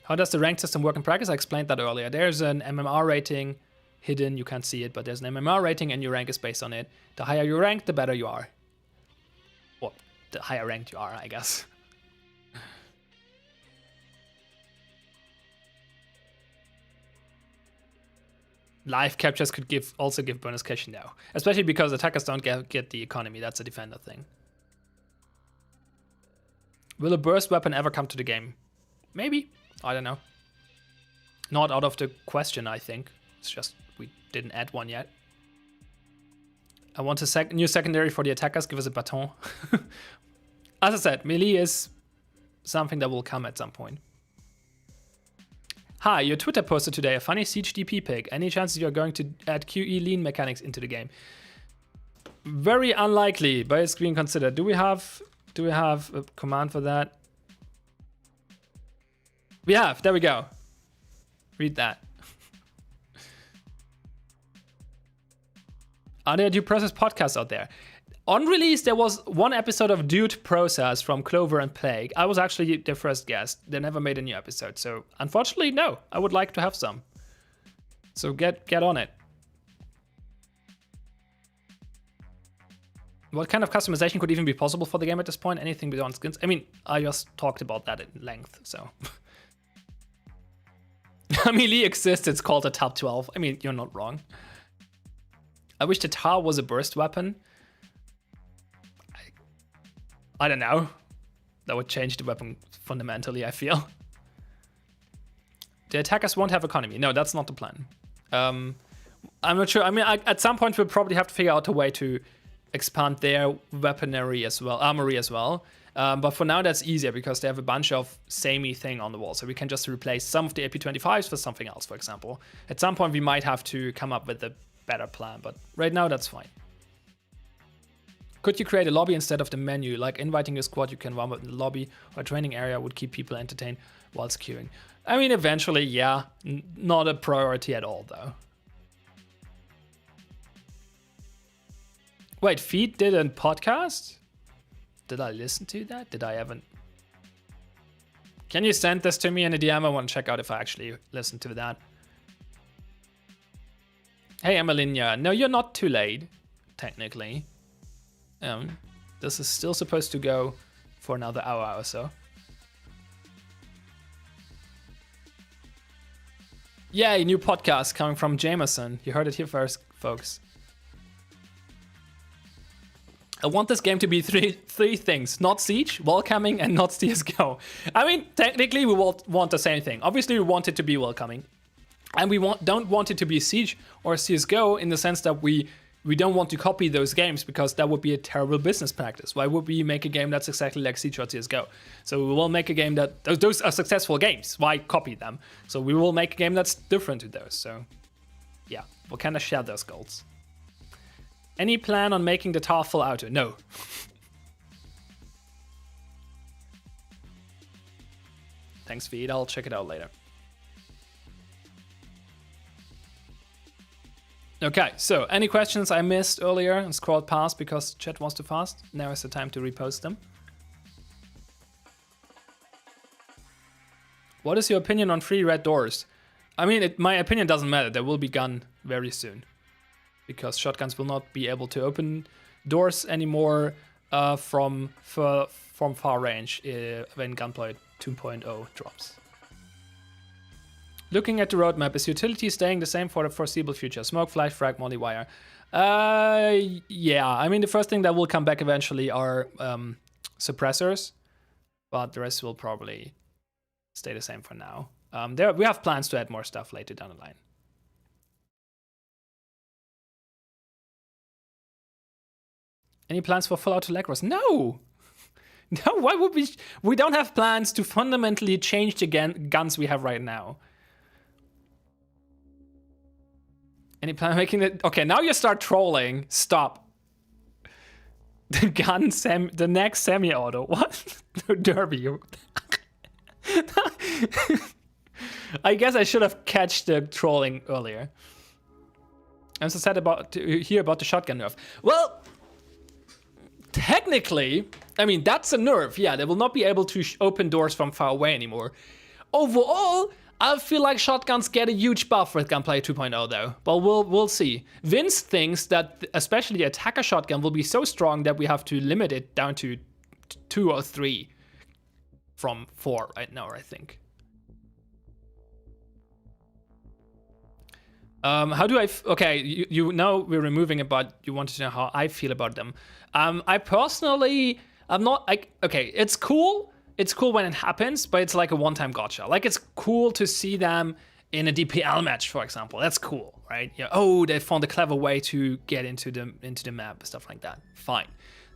How does the rank system work in practice? I explained that earlier. There's an MMR rating hidden. You can't see it, but there's an MMR rating and your rank is based on it. The higher you rank, the better you are. Or the higher ranked you are, I guess. Live captures could also give bonus cash now. Especially because attackers don't get the economy. That's a defender thing. Will a burst weapon ever come to the game? Maybe. I don't know. Not out of the question, I think. It's just we didn't add one yet. I want a new secondary for the attackers. Give us a baton. As I said, melee is something that will come at some point. Hi, your Twitter posted today a funny Siege DP pick. Any chances you're going to add QE lean mechanics into the game? Very unlikely, but it's being considered. Do we have a command for that? We have. There we go. Read that. Are there due process podcasts out there? On release, there was one episode of Dude Process from Clover and Plague. I was actually their first guest. They never made a new episode, so unfortunately, no. I would like to have some. So get on it. What kind of customization could even be possible for the game at this point? Anything beyond skins? I mean, I just talked about that at length, so. Melee exists, it's called a top 12. I mean, you're not wrong. I wish the Tar was a burst weapon. I don't know. That would change the weapon fundamentally, I feel. The attackers won't have economy. No, that's not the plan. I'm not sure. I mean, at some point we'll probably have to figure out a way to expand their weaponry as well, armory as well. But for now, that's easier because they have a bunch of samey thing on the wall. So we can just replace some of the AP25s for something else, for example. At some point, we might have to come up with a better plan, but right now, that's fine. Could you create a lobby instead of the menu? Like inviting a squad you can run with in the lobby or a training area would keep people entertained whilst queuing. I mean, eventually, yeah. Not a priority at all, though. Wait, Feed did a podcast? Did I listen to that? Did I ever? Can you send this to me in a DM? I want to check out if I actually listened to that. Hey, Emilinia. No, you're not too late, technically. This is still supposed to go for another hour or so. Yay, new podcast coming from Jameson. You heard it here first, folks. I want this game to be three things. Not Siege, welcoming, and not CSGO. I mean, technically, we want the same thing. Obviously, we want it to be welcoming. And we don't want it to be Siege or CSGO in the sense that we don't want to copy those games because that would be a terrible business practice. Why would we make a game that's exactly like Siege or CSGO? So we will make a game that... Those are successful games. Why copy them? So we will make a game that's different to those. So yeah, we'll kind of share those goals. Any plan on making the Tar full auto? No. Thanks, Feed. I'll check it out later. Okay, so any questions I missed earlier and scrolled past because chat was too fast? Now is the time to repost them. What is your opinion on 3 red doors? I mean, my opinion doesn't matter. There will be gun very soon. Because shotguns will not be able to open doors anymore from far range when Gunplay 2.0 drops. Looking at the roadmap, is utility staying the same for the foreseeable future? Smoke, flash, frag, molly, wire. Yeah, I mean, the first thing that will come back eventually are suppressors, but the rest will probably stay the same for now. We have plans to add more stuff later down the line. Any plans for Fallout to Lagros? No! No, why would we? We don't have plans to fundamentally change the guns we have right now. Any plan on making it? Okay, now you start trolling. Stop. The gun, the next semi-auto. What? Derby. I guess I should have catched the trolling earlier. I'm so sad to hear about the shotgun nerf. Well, technically, I mean, that's a nerf. Yeah, they will not be able to open doors from far away anymore. Overall, I feel like shotguns get a huge buff with Gunplay 2.0 though. But we'll see. Vince thinks that especially the attacker shotgun will be so strong that we have to limit it down to 2 or 3 from 4 right now, I think. How do I? Okay, you know we're removing it, but you wanted to know how I feel about them. I personally, I'm not like, okay, it's cool. It's cool when it happens, but it's like a one-time gotcha. Like, it's cool to see them in a DPL match, for example. That's cool, right? Yeah. Oh, they found a clever way to get into the map, stuff like that. Fine,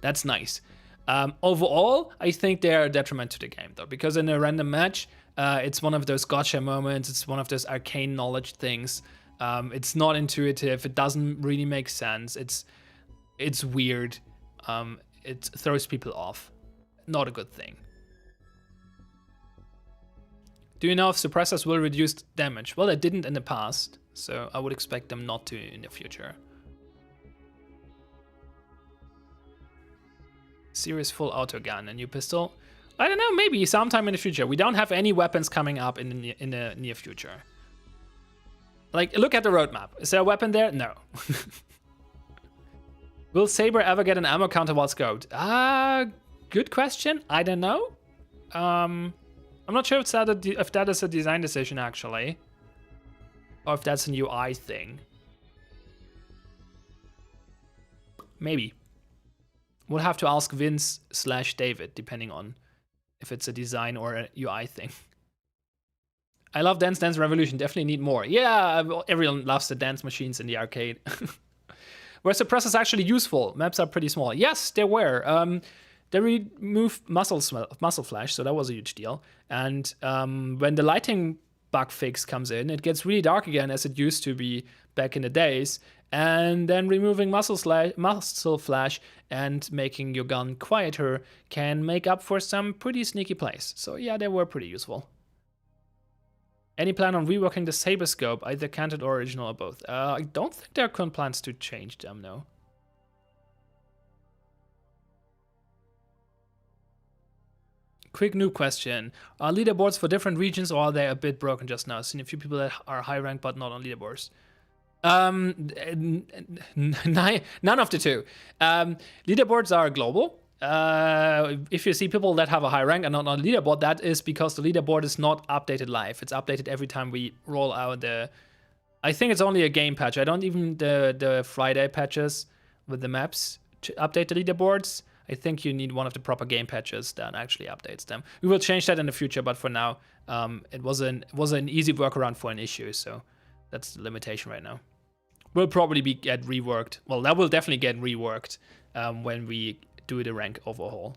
that's nice. Overall, I think they're a detriment to the game, though, because in a random match, it's one of those gotcha moments. It's one of those arcane knowledge things. It's not intuitive. It doesn't really make sense. It's weird. It throws people off. Not a good thing. Do you know if suppressors will reduce damage? Well, they didn't in the past, so I would expect them not to in the future. Series full auto gun, a new pistol? I don't know, maybe sometime in the future. We don't have any weapons coming up in the near future. Like, look at the roadmap. Is there a weapon there? No. Will Saber ever get an ammo counter while scoped? Good question. I don't know. I'm not sure if that is a design decision, actually. Or if that's a UI thing. Maybe. We'll have to ask Vince/David, depending on if it's a design or a UI thing. I love Dance Dance Revolution. Definitely need more. Yeah, everyone loves the dance machines in the arcade. Were suppressors actually useful? Maps are pretty small. Yes, they were. They removed muscle flash, so that was a huge deal. And when the lighting bug fix comes in, it gets really dark again, as it used to be back in the days. And then removing muscle flash and making your gun quieter can make up for some pretty sneaky plays. So yeah, they were pretty useful. Any plan on reworking the Saber scope, either canted or original or both? I don't think there are current plans to change them, no. Quick new question. Are leaderboards for different regions, or are they a bit broken just now? I've seen a few people that are high ranked but not on leaderboards. None of the two. Leaderboards are global. If you see people that have a high rank and not on a leaderboard, that is because the leaderboard is not updated live. It's updated every time we roll out I think it's only a game patch. I don't even the Friday patches with the maps to update the leaderboards. I think you need one of the proper game patches that actually updates them. We will change that in the future, but for now, it was an easy workaround for an issue, so that's the limitation right now. Will probably get reworked. Well, that will definitely get reworked when we do the ranked overhaul.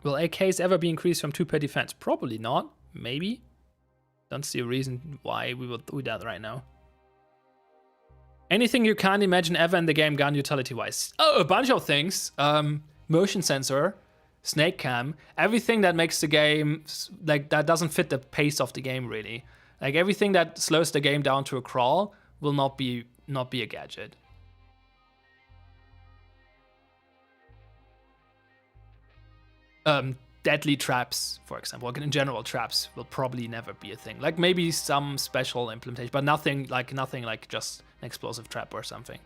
Will AKs ever be increased from 2 per defense? Probably not. Maybe. Don't see a reason why we would do that right now. Anything you can't imagine ever in the game gun utility-wise? Oh, a bunch of things. Motion sensor. snake cam, everything that makes the game, like, that doesn't fit the pace of the game, really. Like, everything that slows the game down to a crawl will not be a gadget. Deadly traps, for example, in general, traps will probably never be a thing. Like, maybe some special implementation, but nothing like just an explosive trap or something.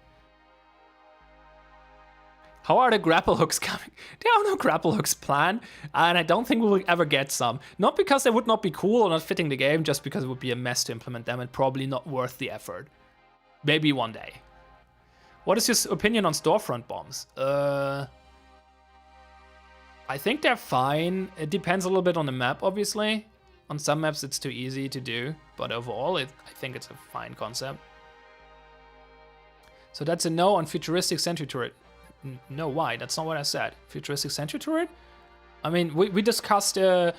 How are the grapple hooks coming? There are no grapple hooks planned, and I don't think we will ever get some. Not because they would not be cool or not fitting the game, just because it would be a mess to implement them and probably not worth the effort. Maybe one day. What is your opinion on storefront bombs? I think they're fine. It depends a little bit on the map, obviously. On some maps it's too easy to do, but overall I think it's a fine concept. So that's a no on futuristic sentry turret. No, why? That's not what I said. Futuristic sentry turret? I mean, we discussed to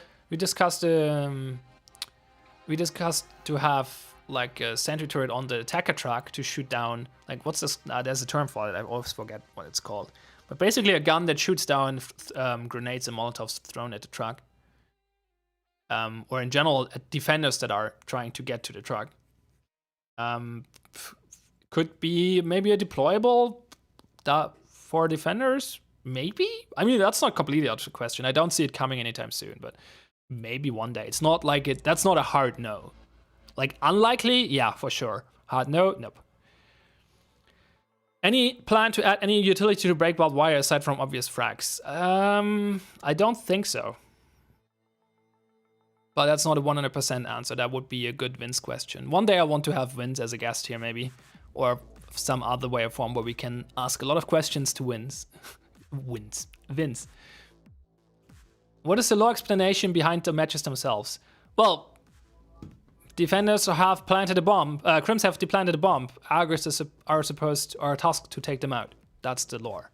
have like a sentry turret on the attacker truck to shoot down, like, what's this? There's a term for it. I always forget what it's called. But basically a gun that shoots down grenades and molotovs thrown at the truck. Or in general, defenders that are trying to get to the truck. Could be maybe a deployable for defenders, maybe? I mean, that's not completely out of the question. I don't see it coming anytime soon, but maybe one day. It's not like it, that's not a hard no. Like, unlikely? Yeah, for sure. Hard no? Nope. Any plan to add any utility to break barbed wire aside from obvious frags? I don't think so. But that's not a 100% answer. That would be a good Vince question. One day I want to have Vince as a guest here, maybe. Or some other way or form where we can ask a lot of questions to Vince. Vince. What is the lore explanation behind the matches themselves? Well, defenders have planted a bomb. Crims have planted a bomb. Argers are tasked to take them out. That's the lore.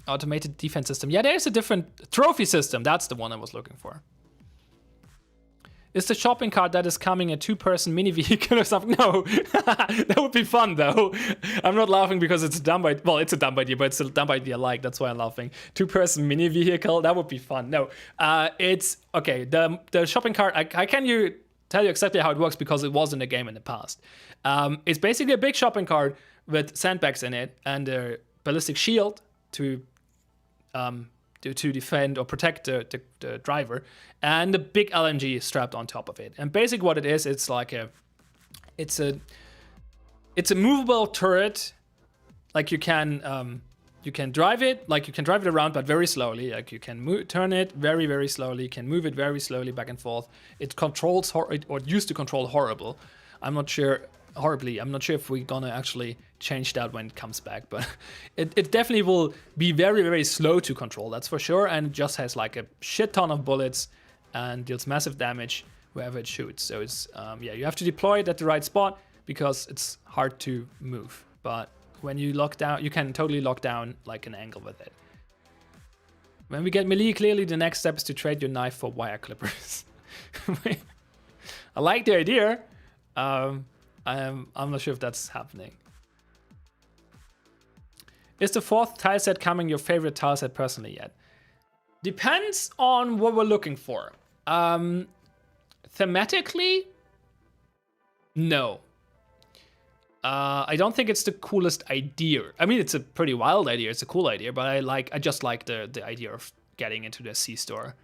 Automated defense system. Yeah, there's a different trophy system. That's the one I was looking for. Is the shopping cart that is coming a two-person mini vehicle or something? No, that would be fun though. I'm not laughing because it's a dumb idea. Well, it's a dumb idea, but it's a dumb idea I like. That's why I'm laughing. Two-person mini vehicle, that would be fun. No, it's okay. The shopping cart. I can tell you exactly how it works because it was in the game in the past. It's basically a big shopping cart with sandbags in it and a ballistic shield to defend or protect the driver, and the big LMG strapped on top of it. And basically what it is, it's like it's a movable turret. Like you can drive it, like you can drive it around, but very slowly. Like you can turn it very, very slowly, can move it very slowly back and forth. It controls, or it used to control horribly. I'm not sure if we're gonna actually change that when it comes back, but it definitely will be very, very slow to control, that's for sure, and it just has like a shit ton of bullets and deals massive damage wherever it shoots. So it's, yeah, you have to deploy it at the right spot because it's hard to move. But when you lock down, you can totally lock down like an angle with it. When we get melee, clearly the next step is to trade your knife for wire clippers. I like the idea. I'm not sure if that's happening. Is the fourth tile set coming your favorite tile set personally yet? Depends on what we're looking for. Thematically, no. I don't think it's the coolest idea. I mean, it's a pretty wild idea. It's a cool idea, but I just like the idea of getting into the C-store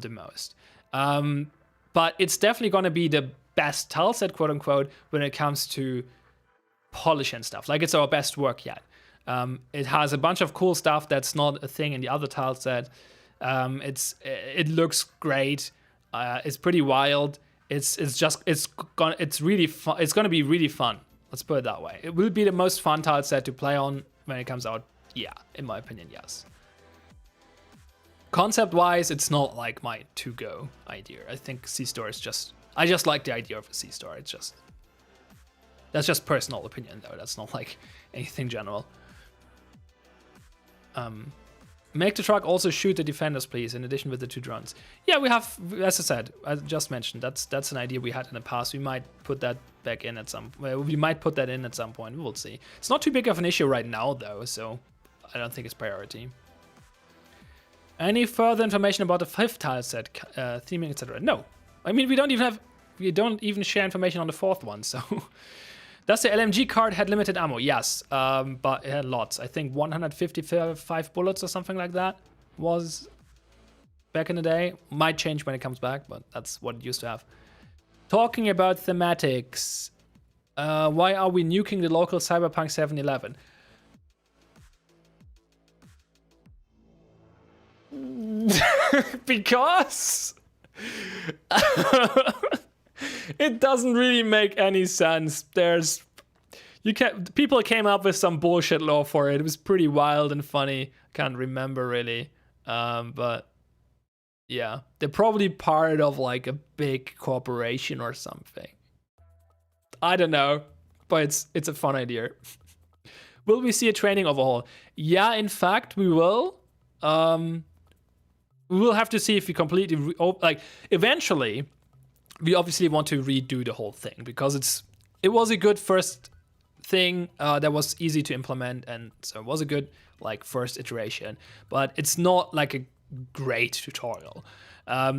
the most. But it's definitely going to be the best tile set, quote unquote, when it comes to polish and stuff. Like, it's our best work yet. It has a bunch of cool stuff that's not a thing in the other tile set. It looks great. It's pretty wild. It's really fun. It's gonna be really fun. Let's put it that way. It will be the most fun tile set to play on when it comes out. Yeah, in my opinion, yes. Concept-wise, it's not like my to-go idea. I think C-Store is just... I just like the idea of a C-Store. It's just... That's just personal opinion, though. That's not like anything general. Make the truck also shoot the defenders, please, in addition with the 2 drones. Yeah, we have, as I said, I just mentioned, that's an idea we had in the past. We might put that back in at some... we might put that in at some point. We will see. It's not too big of an issue right now, though, so I don't think it's priority. Any further information about the 5th tile set, theming, etc.? No. I mean, we don't even share information on the 4th one, so... Does the LMG card had limited ammo? Yes, but it had lots. I think 155 bullets or something like that was back in the day. Might change when it comes back, but that's what it used to have. Talking about thematics, why are we nuking the local Cyberpunk 7-Eleven? Because it doesn't really make any sense. People came up with some bullshit law for it. It was pretty wild and funny. Can't remember really, but yeah, they're probably part of like a big corporation or something. I don't know, but it's a fun idea. Will we see a training overhaul? Yeah, in fact, we will. We will have to see if we completely eventually. We obviously want to redo the whole thing because it was a good first thing that was easy to implement, and so it was a good like first iteration. But it's not like a great tutorial.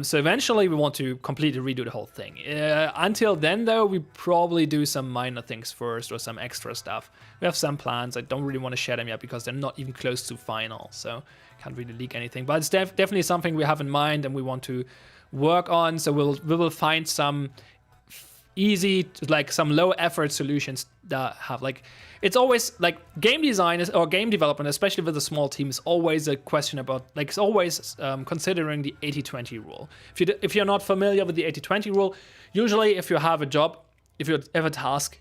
So eventually we want to completely redo the whole thing. Until then, though, we probably do some minor things first or some extra stuff. We have some plans. I don't really want to share them yet because they're not even close to final, so can't really leak anything. But it's definitely something we have in mind and we want to work on. So we will find some easy, like some low effort solutions that have like, it's always like game design or game development, especially with a small team, is always a question about like, it's always considering the 80-20 rule. If you're not familiar with the 80-20 rule, usually if you have a job, if you have a task,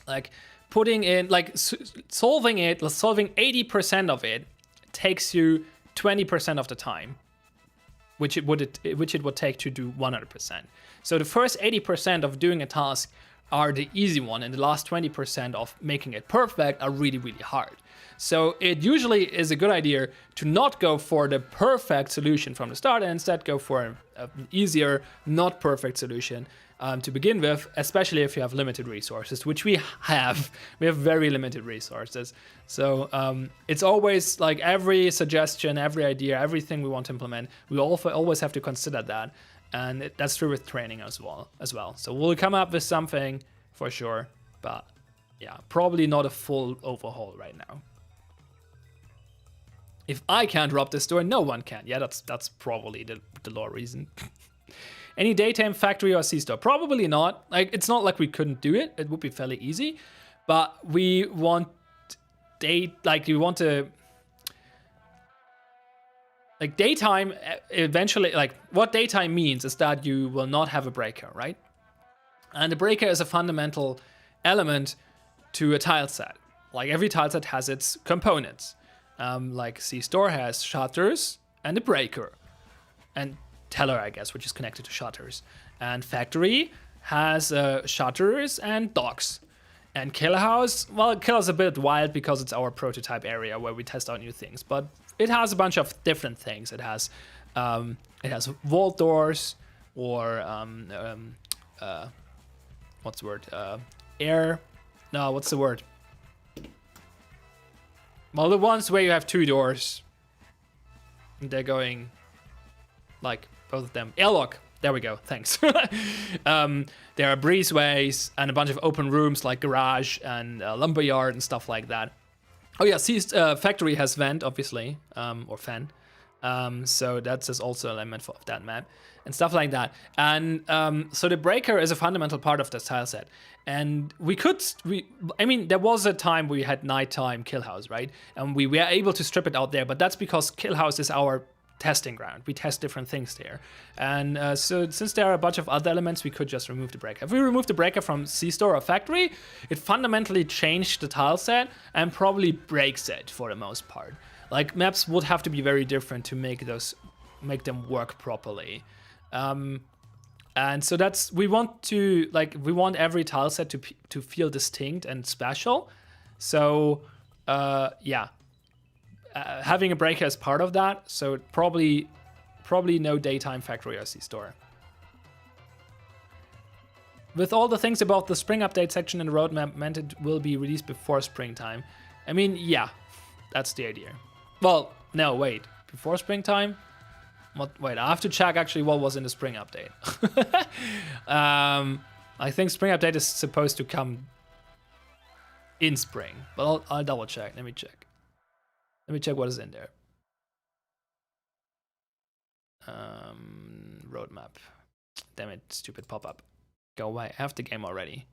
like putting in like solving 80% of it takes you 20% of the time, which it would take to do 100%. So the first 80% of doing a task are the easy one, and the last 20% of making it perfect are really, really hard. So it usually is a good idea to not go for the perfect solution from the start and instead go for an easier, not perfect solution to begin with, especially if you have limited resources, which we have. We have very limited resources. So it's always like every suggestion, every idea, everything we want to implement, we always have to consider that. And that's true with training as well. So we'll come up with something for sure, but yeah, probably not a full overhaul right now. If I can't rob this store, no one can. Yeah, that's probably the law reason. Any daytime factory or C-store? Probably not. Like, it's not like we couldn't do it. It would be fairly easy, but we want like daytime eventually, like what daytime means is that you will not have a breaker, right? And the breaker is a fundamental element to a tile set. Like every tile set has its components. Like C-store has shutters and a breaker. And teller, I guess, which is connected to shutters. And factory has shutters and docks. And Killer House, well, Killer's a bit wild because it's our prototype area where we test out new things, but it has a bunch of different things. It has vault doors or what's the word? What's the word? Well, the ones where you have two doors, and they're going like both of them. Airlock. There we go. Thanks. There are breezeways and a bunch of open rooms like garage and lumberyard and stuff like that. Oh yeah, factory has vent, obviously, or fan. So that's also an element of that map and stuff like that. And so the breaker is a fundamental part of this tile set. And there was a time we had nighttime kill house, right? And we were able to strip it out there, but that's because kill house is our testing ground. We test different things there. And so since there are a bunch of other elements, we could just remove the breaker. If we remove the breaker from C-store or factory, it fundamentally changed the tile set and probably breaks it for the most part. Like maps would have to be very different to make them work properly. And so we want every tile set to feel distinct and special. So yeah. Having a breaker is part of that, so probably no daytime factory or C-store. With all the things about the spring update section in the roadmap meant it will be released before springtime. I mean, yeah. That's the idea. Well, no, wait. Before springtime? What? Wait, I have to check actually what was in the spring update. I think spring update is supposed to come in spring, but I'll double check. Let me check. Let me check what is in there. Roadmap. Damn it, stupid pop-up. Go away. I have the game already.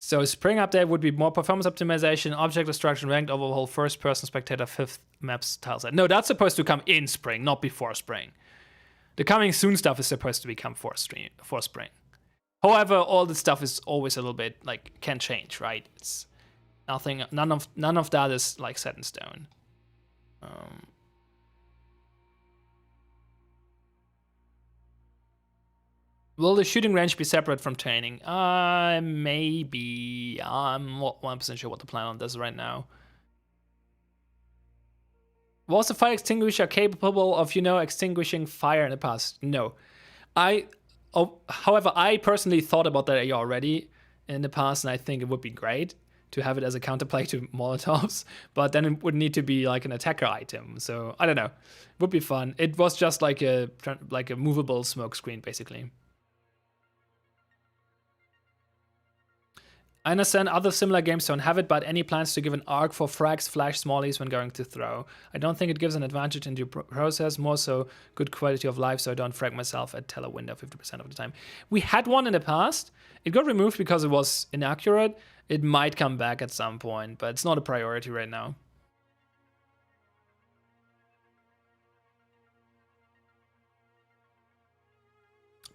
So spring update would be more performance optimization, object destruction, ranked overhaul, first-person spectator, 5th maps tile set. No, that's supposed to come in spring, not before spring. The coming soon stuff is supposed to become for spring. However, all the stuff is always a little bit like can change, right? It's nothing. None of that is like set in stone. Will the shooting range be separate from training? Maybe. I'm not 100% sure what the plan on this right now. Was the fire extinguisher capable of, extinguishing fire in the past? No. However, I personally thought about that already in the past, and I think it would be great to have it as a counterplay to Molotovs, but then it would need to be like an attacker item. So I don't know. It would be fun. It was just like a movable smoke screen, basically. I understand other similar games don't have it, but any plans to give an arc for frags, flash, smallies when going to throw? I don't think it gives an advantage in the process, more so good quality of life, so I don't frag myself at teller window 50% of the time. We had one in the past. It got removed because it was inaccurate. It might come back at some point, but it's not a priority right now.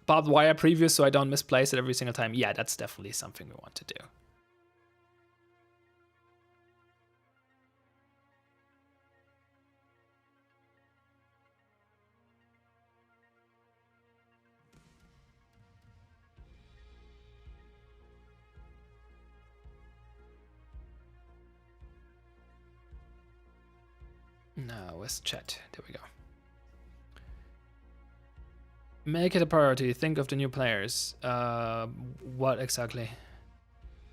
Barbed wire preview so I don't misplace it every single time. Yeah, that's definitely something we want to do. No, where's chat? There we go. Make it a priority. Think of the new players. What exactly?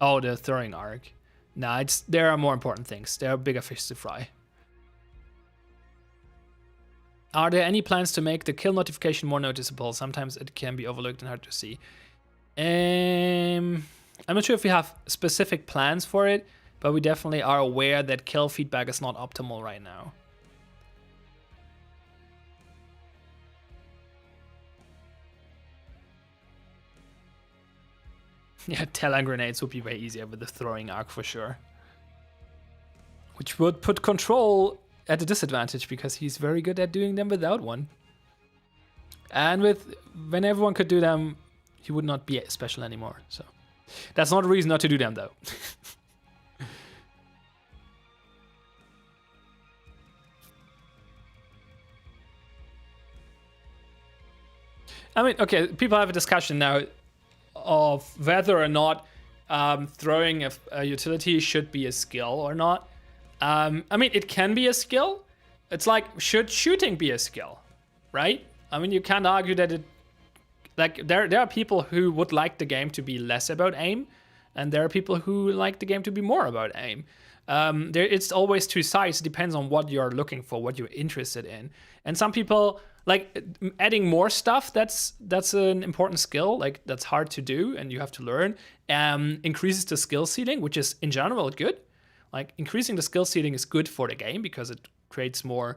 Oh, the throwing arc. Nah, there are more important things. There are bigger fish to fry. Are there any plans to make the kill notification more noticeable? Sometimes it can be overlooked and hard to see. I'm not sure if we have specific plans for it, but we definitely are aware that kill feedback is not optimal right now. Yeah, Talon grenades would be way easier with the throwing arc for sure. Which would put Control at a disadvantage because he's very good at doing them without one. And when everyone could do them, he would not be special anymore. So that's not a reason not to do them though. I mean, okay, people have a discussion now of whether or not throwing a utility should be a skill or not. I mean, it can be a skill. It's like, should shooting be a skill, right? I mean, you can't argue that it... Like, there are people who would like the game to be less about aim, and there are people who like the game to be more about aim. It's always two sides. It depends on what you're looking for, what you're interested in. And some people... Like, adding more stuff, that's an important skill. Like, that's hard to do, and you have to learn. Increases the skill ceiling, which is, in general, good. Like, increasing the skill ceiling is good for the game because it creates more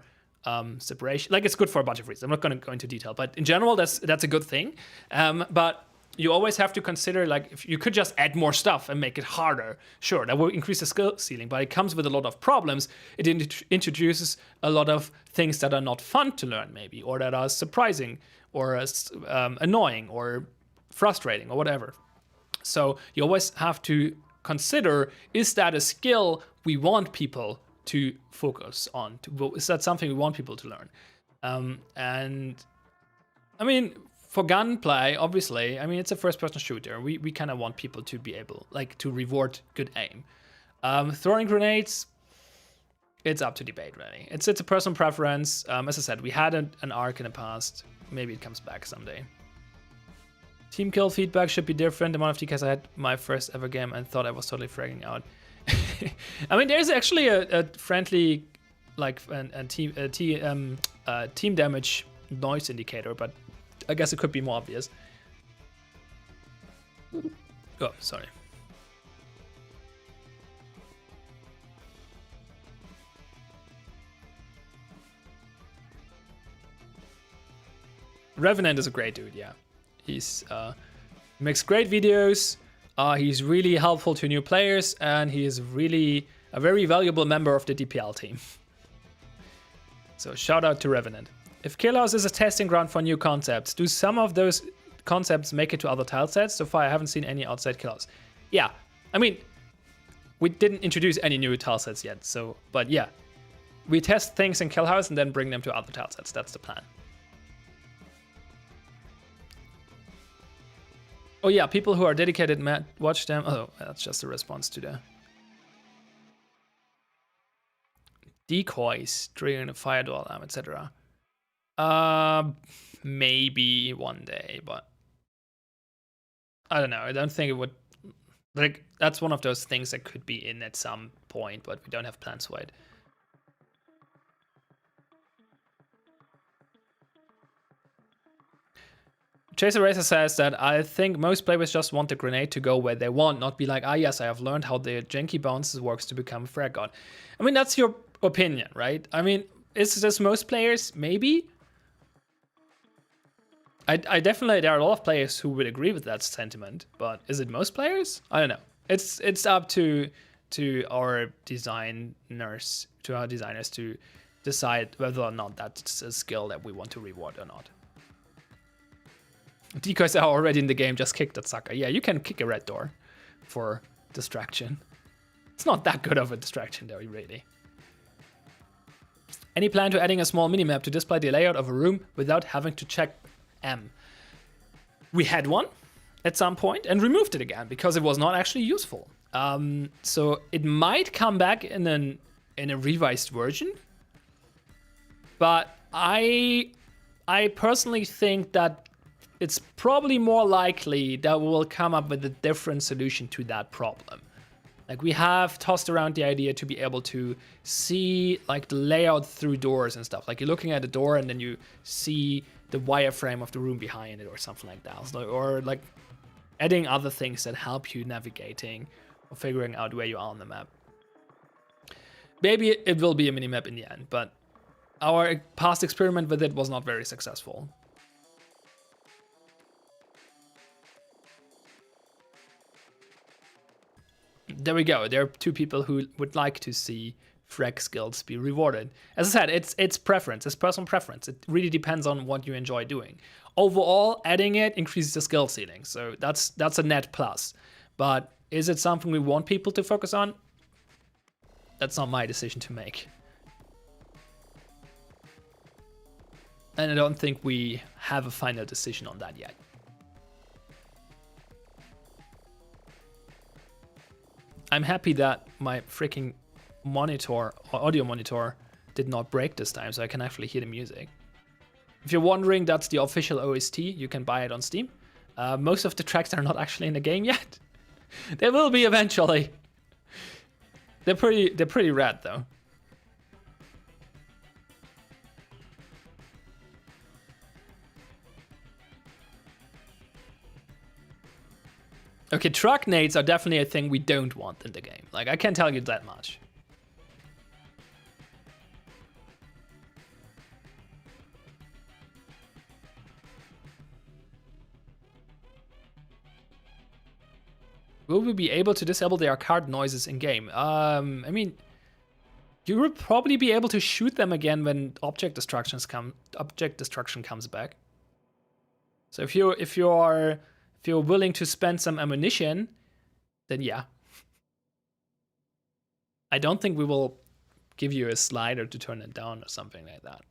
separation. Like, it's good for a bunch of reasons. I'm not going to go into detail, but in general, that's a good thing. But you always have to consider, like, if you could just add more stuff and make it harder. Sure, that will increase the skill ceiling, but it comes with a lot of problems. It introduces a lot of things that are not fun to learn, maybe, or that are surprising, or annoying, or frustrating, or whatever. So you always have to consider, is that a skill we want people to focus on? Is that something we want people to learn? And, I mean... For gunplay, obviously, I mean, it's a first-person shooter. We kind of want people to be able, like, to reward good aim. Throwing grenades, it's up to debate, really. It's a personal preference. As I said, we had an arc in the past. Maybe it comes back someday. Team kill feedback should be different. The amount of TKs I had my first ever game and thought I was totally fragging out. I mean, there's actually a friendly, like, team damage noise indicator, but I guess it could be more obvious. Oh, sorry. Revenant is a great dude, yeah. He's makes great videos. He's really helpful to new players, and he is really a very valuable member of the DPL team. So shout out to Revenant. If Killhouse is a testing ground for new concepts, do some of those concepts make it to other tile sets? So far, I haven't seen any outside Killhouse. Yeah, I mean, we didn't introduce any new tile sets yet, so, but yeah. We test things in Killhouse and then bring them to other tile sets. That's the plan. Oh yeah, people who are dedicated, Matt, watch them. Oh, that's just a response to the decoys triggering the fire door alarm, etc. Maybe one day, but I don't know. I don't think it would. Like, that's one of those things that could be in at some point, but we don't have plans for it. Chaser Racer says that I think most players just want the grenade to go where they want, not be like, ah, yes, I have learned how the janky bounces works to become a frag god. I mean, that's your opinion, right? I mean, is this most players? Maybe. I definitely, there are a lot of players who would agree with that sentiment, but is it most players? I don't know. It's up to our designers, to decide whether or not that's a skill that we want to reward or not. Decoys are already in the game, just kick that sucker. Yeah, you can kick a red door for distraction. It's not that good of a distraction though, really. Any plan to adding a small minimap to display the layout of a room without having to check M? We had one at some point and removed it again because it was not actually useful. So it might come back in a revised version, but I personally think that it's probably more likely that we will come up with a different solution to that problem. Like, we have tossed around the idea to be able to see like the layout through doors and stuff. Like, you're looking at a door and then you see the wireframe of the room behind it or something like that. Or like adding other things that help you navigating or figuring out where you are on the map. Maybe it will be a minimap in the end, but our past experiment with it was not very successful. There we go. There are two people who would like to see frag skills be rewarded. As I said, it's preference, it's personal preference. It really depends on what you enjoy doing. Overall, adding it increases the skill ceiling, so that's a net plus. But is it something we want people to focus on? That's not my decision to make. And I don't think we have a final decision on that yet. I'm happy that my freaking monitor, audio monitor, did not break this time, so I can actually hear the music. If you're wondering, that's the official OST. You can buy it on Steam. Most of the tracks are not actually in the game yet. They will be eventually. They're pretty rad though. Okay, truck nades are definitely a thing we don't want in the game. Like, I can tell you that much. Will we be able to disable the arcade noises in game? I mean, you will probably be able to shoot them again when object destruction comes back. So if you're willing to spend some ammunition, then yeah. I don't think we will give you a slider to turn it down or something like that.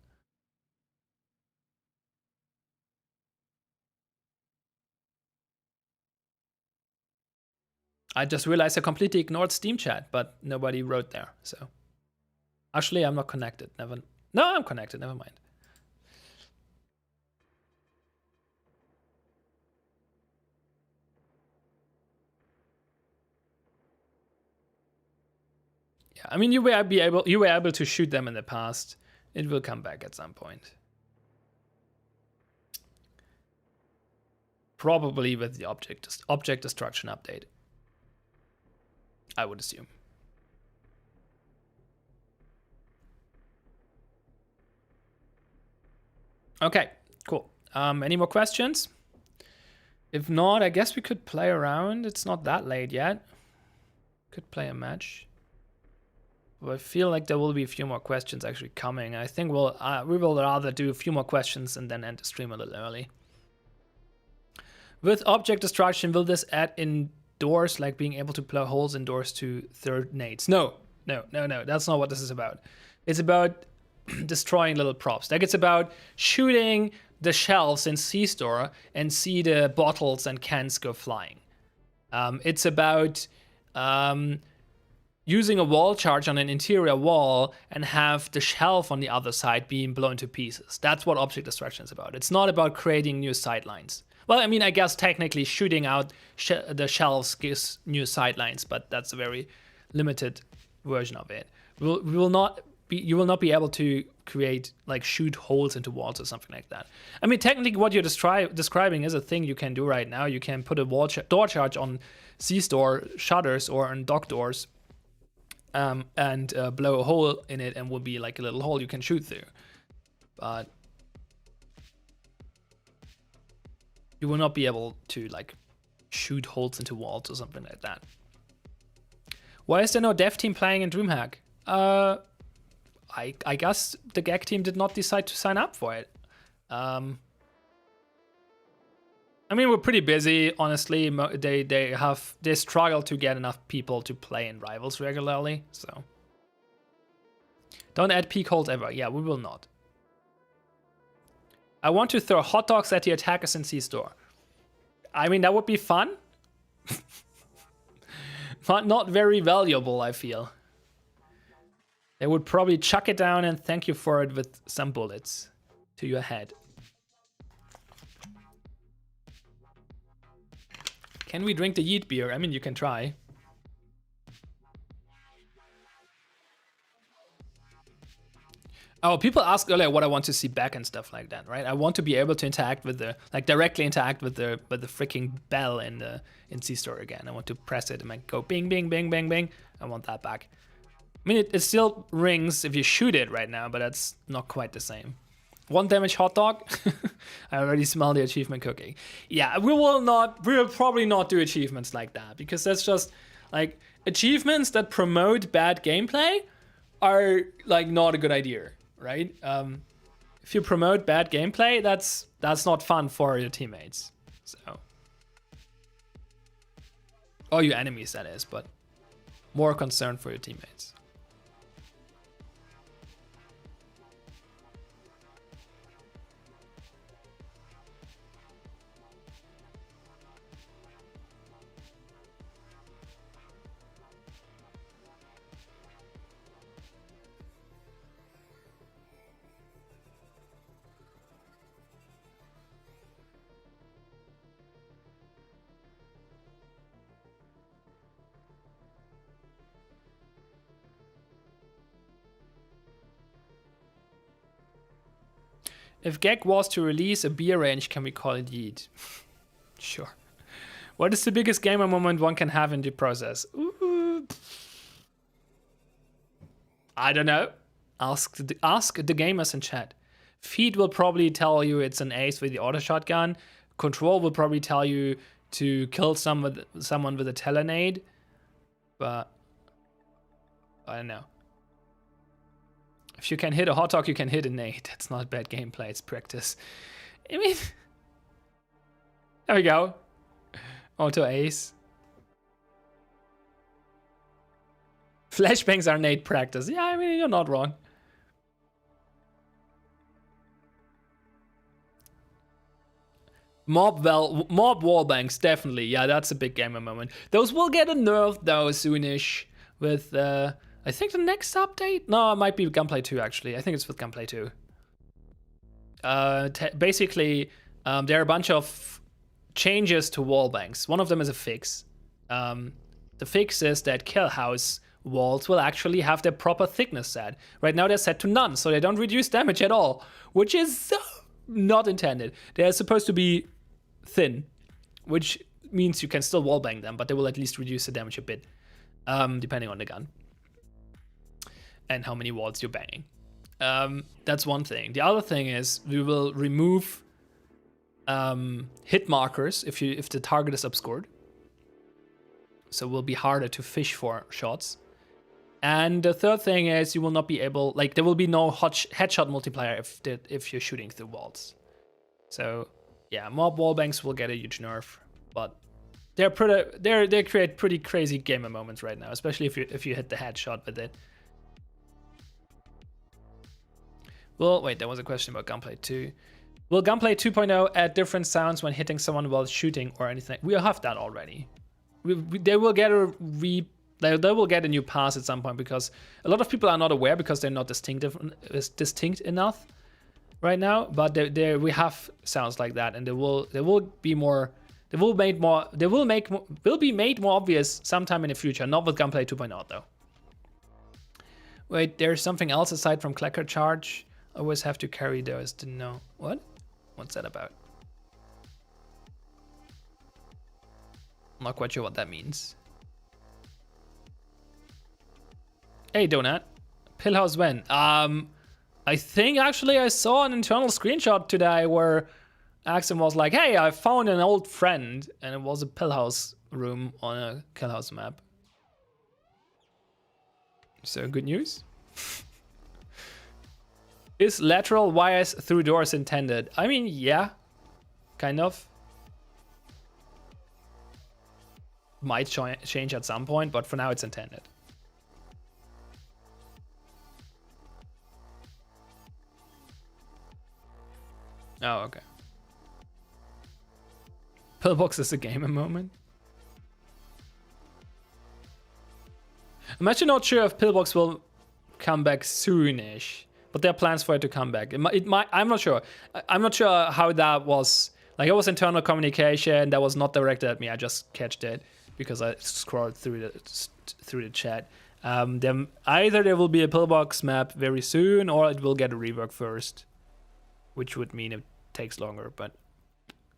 I just realized I completely ignored Steam chat, but nobody wrote there, so. Actually, I'm not connected. No, I'm connected, never mind. I mean, you were able to shoot them in the past. It will come back at some point. Probably with the object destruction update, I would assume. Okay, cool. Any more questions? If not, I guess we could play around. It's not that late yet. Could play a match. But I feel like there will be a few more questions actually coming. I think we will rather do a few more questions and then end the stream a little early. With object destruction, will this add in doors, like being able to blow holes in doors to third nades? No. That's not what this is about. It's about destroying little props. Like, it's about shooting the shelves in C-Store and see the bottles and cans go flying. It's about using a wall charge on an interior wall and have the shelf on the other side being blown to pieces. That's what object destruction is about. It's not about creating new sidelines. Well, I mean, I guess technically shooting out the shelves gives new sidelines, but that's a very limited version of it. You will not be able to create, like, shoot holes into walls or something like that. I mean, technically what you're describing is a thing you can do right now. You can put a door charge on C-Store shutters or on dock doors and blow a hole in it, and will be like a little hole you can shoot through. But you will not be able to, like, shoot holes into walls or something like that. Why is there no dev team playing in DreamHack? I guess the GAG team did not decide to sign up for it. I mean, we're pretty busy, honestly. They struggle to get enough people to play in Rivals regularly, so. Don't add peak holes ever. Yeah, we will not. I want to throw hot dogs at the attackers in C-Store. I mean, that would be fun. But not very valuable, I feel. They would probably chuck it down and thank you for it with some bullets to your head. Can we drink the Yeet beer? I mean, you can try. Oh, people asked earlier what I want to see back and stuff like that, right? I want to be able to interact with directly interact with the freaking bell in C-Store again. I want to press it and like go bing, bing, bing, bing, bing. I want that back. I mean, it still rings if you shoot it right now, but that's not quite the same. 1 damage hot dog. I already smell the achievement cooking. Yeah, we will probably not do achievements like that, because that's just like achievements that promote bad gameplay are like not a good idea, right? If you promote bad gameplay, that's not fun for your teammates. So, or your enemies, that is, but more concern for your teammates. If GAG was to release a beer range, can we call it Yeet? Sure. What is the biggest gamer moment one can have in the process? Ooh. I don't know. Ask the gamers in chat. Feed will probably tell you it's an ace with the auto shotgun. Control will probably tell you to kill someone with a telenade. But I don't know. If you can hit a hot dog, you can hit a nade. That's not bad gameplay, it's practice. I mean, there we go. Auto ace. Flashbangs are nade practice. Yeah, I mean, you're not wrong. Mob wallbangs, definitely. Yeah, that's a big gamer moment. Those will get a nerf though soonish with I think the next update? No, it might be Gunplay 2 actually. I think it's with Gunplay 2. Basically, there are a bunch of changes to wallbangs. One of them is a fix. The fix is that Kill House walls will actually have their proper thickness set. Right now they're set to none, so they don't reduce damage at all, which is not intended. They're supposed to be thin, which means you can still wallbang them, but they will at least reduce the damage a bit, depending on the gun and how many walls you're banging. That's one thing. The other thing is we will remove hit markers if the target is obscured. So it will be harder to fish for shots. And the third thing is you will not be able, like, there will be no headshot multiplier if you're shooting through walls. So yeah, mob wallbangs will get a huge nerf, but they create pretty crazy gamer moments right now, especially if you hit the headshot with it. Well, wait, there was a question about Gunplay 2. Will Gunplay 2.0 add different sounds when hitting someone while shooting or anything? We have that already. They will get they will get a new pass at some point, because a lot of people are not aware because they're not distinct enough right now. But we have sounds like that, and they will be made more obvious sometime in the future. Not with Gunplay 2.0 though. Wait, there's something else aside from Clacker Charge. I always have to carry those to know. What? What's that about? I'm not quite sure what that means. Hey, Donut. Pillhouse when? I think actually I saw an internal screenshot today where Axum was like, hey, I found an old friend, and it was a Pillhouse room on a Killhouse map. So good news. Is lateral wires through doors intended? I mean, yeah, kind of. Might change at some point, but for now it's intended. Oh, okay. Pillbox is a gamer moment. I'm actually not sure if Pillbox will come back soonish, but there are plans for it to come back. It might. I'm not sure. I'm not sure how that was. Like, it was internal communication that was not directed at me. I just catched it because I scrolled through the chat. Then either there will be a Pillbox map very soon, or it will get a rework first, which would mean it takes longer. But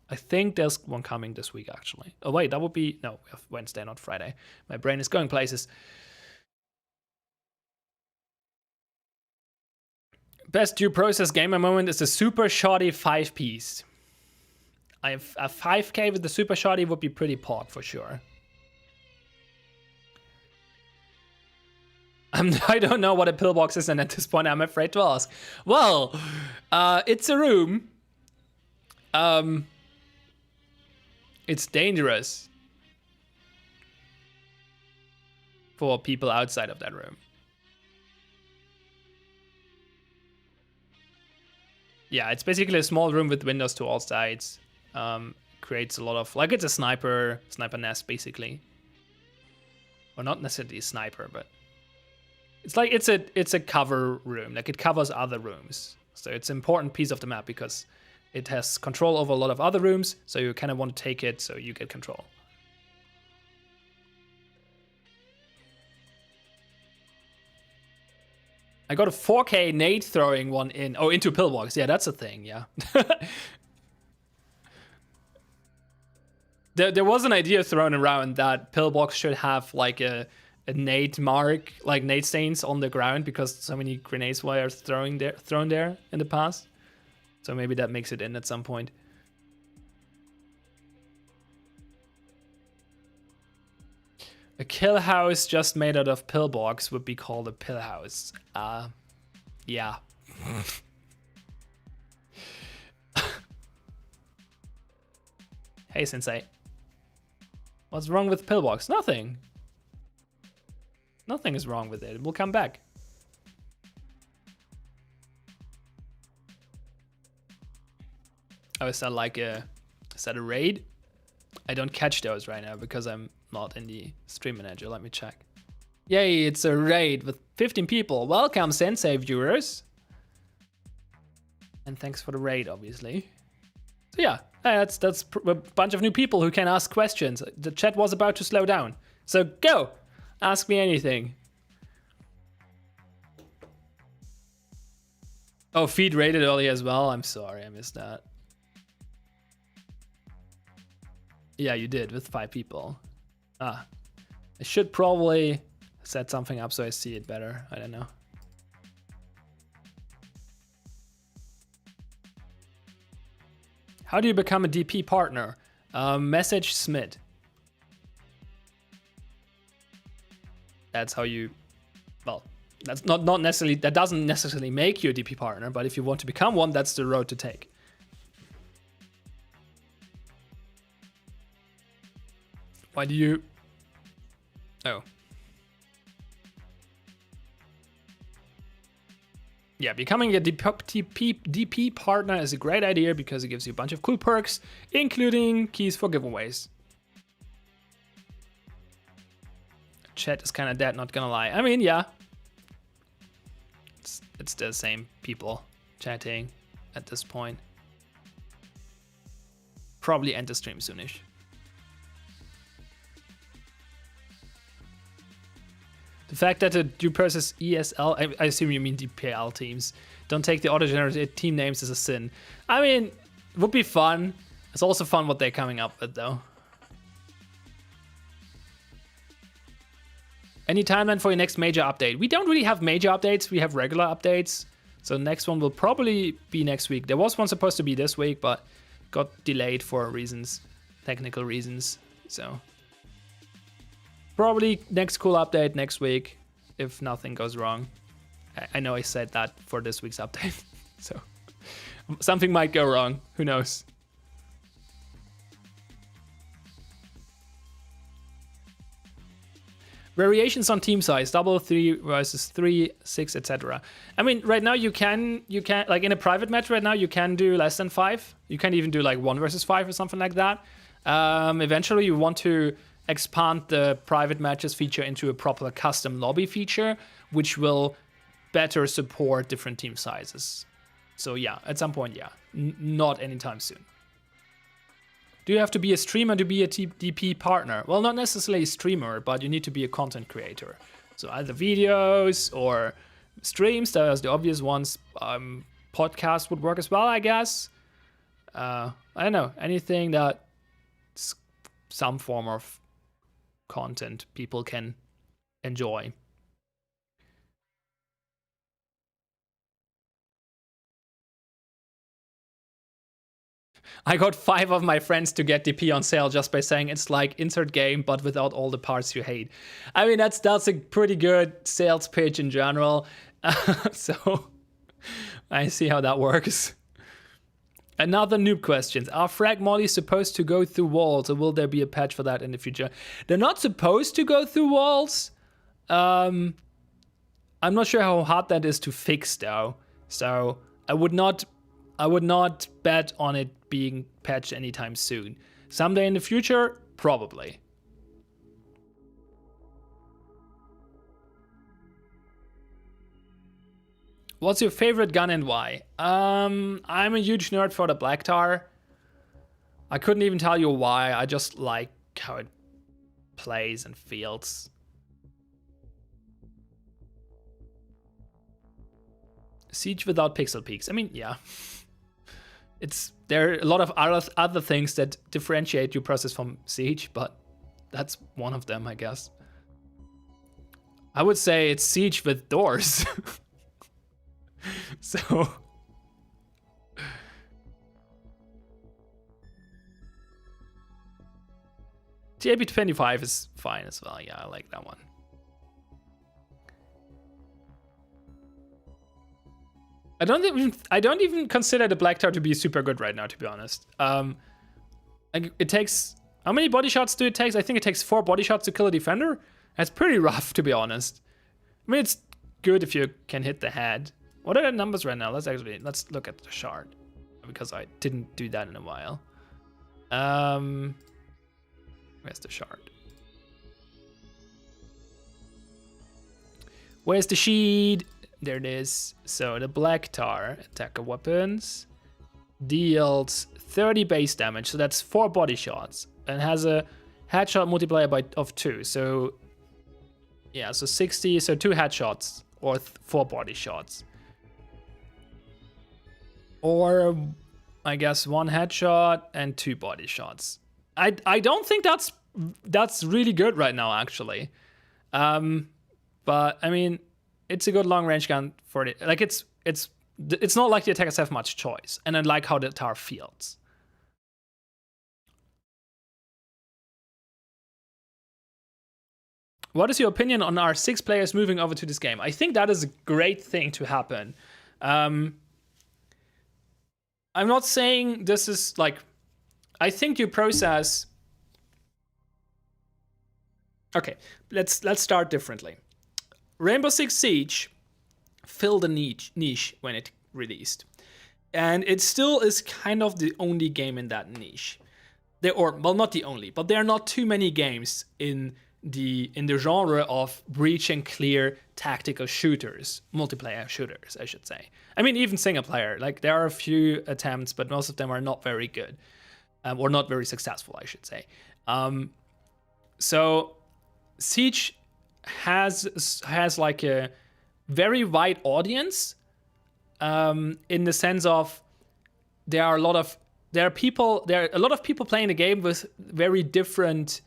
I think there's one coming this week, actually. Oh wait, that would be no, we have Wednesday, not Friday. My brain is going places. Best due process gamer moment is the super shoddy 5-piece. A 5k with the super shoddy would be pretty pog for sure. I don't know what a pillbox is, and at this point I'm afraid to ask. Well, it's a room. It's dangerous for people outside of that room. Yeah, it's basically a small room with windows to all sides. Creates a lot of, like, it's a sniper nest basically. Or not necessarily a sniper, but it's like it's a cover room. Like, it covers other rooms. So it's an important piece of the map because it has control over a lot of other rooms. So you kind of want to take it so you get control. I got a 4K nade throwing one in. Oh, into pillbox. Yeah, that's a thing. Yeah. There was an idea thrown around that pillbox should have like a nade mark, like nade stains on the ground, because so many grenades were thrown there in the past. So maybe that makes it in at some point. A kill house just made out of pillbox would be called a pill house. Yeah. Hey, Sensei. What's wrong with pillbox? Nothing. Nothing is wrong with it. It will come back. Oh, is that like a raid? I don't catch those right now because I'm not in the stream manager. Let me check. Yay, it's a raid with 15 people. Welcome, Sensei viewers. And thanks for the raid, obviously. So yeah, that's a bunch of new people who can ask questions. The chat was about to slow down. So go, ask me anything. Oh, feed rated early as well. I'm sorry, I missed that. Yeah, you did with 5 people. I should probably set something up so I see it better. I don't know. How do you become a DP partner? Message Smid. That's how you, well, that's not necessarily, that doesn't necessarily make you a DP partner, but if you want to become one, that's the road to take. Why do you, oh. Yeah, becoming a DP partner is a great idea because it gives you a bunch of cool perks, including keys for giveaways. Chat is kind of dead, not gonna lie. I mean, yeah. It's the same people chatting at this point. Probably end the stream soonish. The fact that the Dupersis ESL, I assume you mean DPL teams, don't take the auto-generated team names is a sin. I mean, it would be fun. It's also fun what they're coming up with, though. Any timeline for your next major update? We don't really have major updates. We have regular updates. So the next one will probably be next week. There was one supposed to be this week, but got delayed for reasons, technical reasons. So probably next cool update next week, if nothing goes wrong. I know I said that for this week's update, so something might go wrong. Who knows? Variations on team size: double, 3 versus 3, 6, etc. I mean, right now you can like in a private match right now you can do less than 5. You can even do like 1 versus 5 or something like that. Eventually, you want to expand the private matches feature into a proper custom lobby feature, which will better support different team sizes. So yeah, at some point, yeah, not anytime soon. Do you have to be a streamer to be a DP partner? Well, not necessarily a streamer, but you need to be a content creator. So either videos or streams, those are the obvious ones. Podcast would work as well, I guess. I don't know, anything that's some form of content people can enjoy. I got 5 of my friends to get DP on sale just by saying it's like insert game, but without all the parts you hate. I mean, that's a pretty good sales pitch in general. So I see how that works. Another noob questions. Are frag mollies supposed to go through walls, or will there be a patch for that in the future? They're not supposed to go through walls. I'm not sure how hard that is to fix though. So I would not bet on it being patched anytime soon. Someday in the future, probably. What's your favorite gun and why? I'm a huge nerd for the Blacktar. I couldn't even tell you why. I just like how it plays and feels. Siege without pixel peaks. I mean, yeah. There are a lot of other things that differentiate Dupersis from Siege, but that's one of them, I guess. I would say it's Siege with doors. So TAB25 is fine as well. Yeah, I like that one. I don't even consider the Blacktar to be super good right now, to be honest. Like it takes, how many body shots do it take? I think it takes 4 body shots to kill a defender. That's pretty rough, to be honest. I mean, it's good if you can hit the head. What are the numbers right now? Let's look at the shard, because I didn't do that in a while. Where's the shard? Where's the sheet? There it is. So the Blacktar attacker weapons deals 30 base damage, so that's 4 body shots, and has a headshot multiplier of 2. So yeah, so 60. So 2 headshots or 4 body shots. Or I guess 1 headshot and 2 body shots. I don't think that's really good right now, actually. But I mean, it's a good long range gun for it. Like it's not like the attackers have much choice, and I like how the tower feels. What is your opinion on our 6 players moving over to this game? I think that is a great thing to happen. I'm not saying this is like, I think due process. Okay, let's start differently. Rainbow Six Siege filled a niche when it released, and it still is kind of the only game in that niche. Well, not the only, but there are not too many games in the genre of breach and clear tactical shooters, multiplayer shooters, I should say. I mean, even single player. Like there are a few attempts, but most of them are not very good, or not very successful, I should say. So Siege has like a very wide audience, in the sense of there are a lot of people playing the game with very different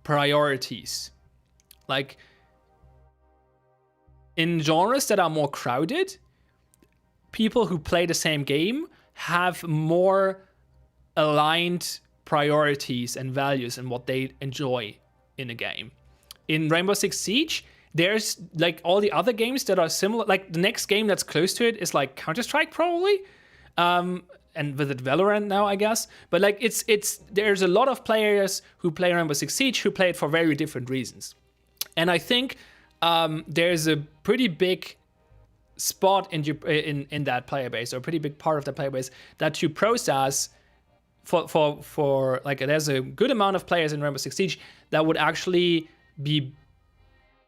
priorities. Like in genres that are more crowded, people who play the same game have more aligned priorities and values and what they enjoy in a game. In Rainbow Six Siege, there's like all the other games that are similar. Like the next game that's close to it is like Counter-Strike probably, and with it Valorant now, I guess. But like there's a lot of players who play Rainbow Six Siege who play it for very different reasons. And I think there's a pretty big spot in that player base, or a pretty big part of the player base that you process for like, there's a good amount of players in Rainbow Six Siege that would actually be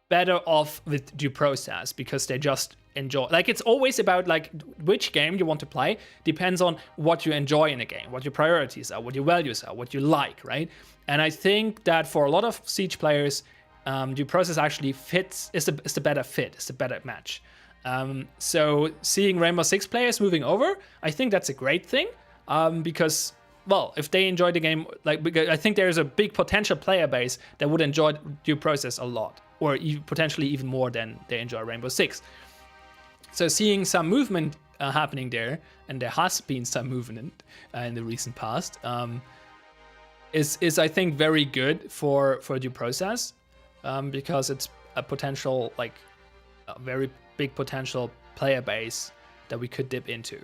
better off with due process because they just enjoy. Like it's always about like which game you want to play depends on what you enjoy in a game, what your priorities are, what your values are, what you like, right? And I think that for a lot of Siege players, due process actually fits. Is the better fit. It's the better match. So seeing Rainbow Six players moving over, I think that's a great thing, because, well, if they enjoy the game, like, because I think there's a big potential player base that would enjoy due process a lot, or potentially even more than they enjoy Rainbow Six. So seeing some movement happening there, and there has been some movement in the recent past, is I think very good for due process, because it's a potential, like, a very big potential player base that we could dip into.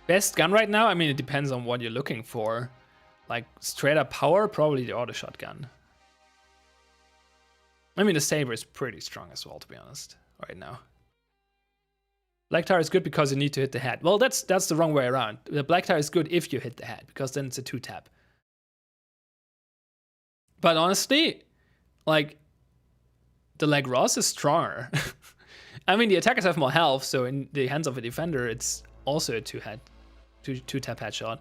Best gun right now? I mean, it depends on what you're looking for. Like, straight up power, probably the auto shotgun. I mean, the Saber is pretty strong as well, to be honest, right now. Black Tower is good because you need to hit the head. Well, that's the wrong way around. The Black Tower is good if you hit the head, because then it's a 2-tap. But honestly, like, the Lagros is stronger. I mean, the attackers have more health, so in the hands of a defender, it's also a two-tap headshot.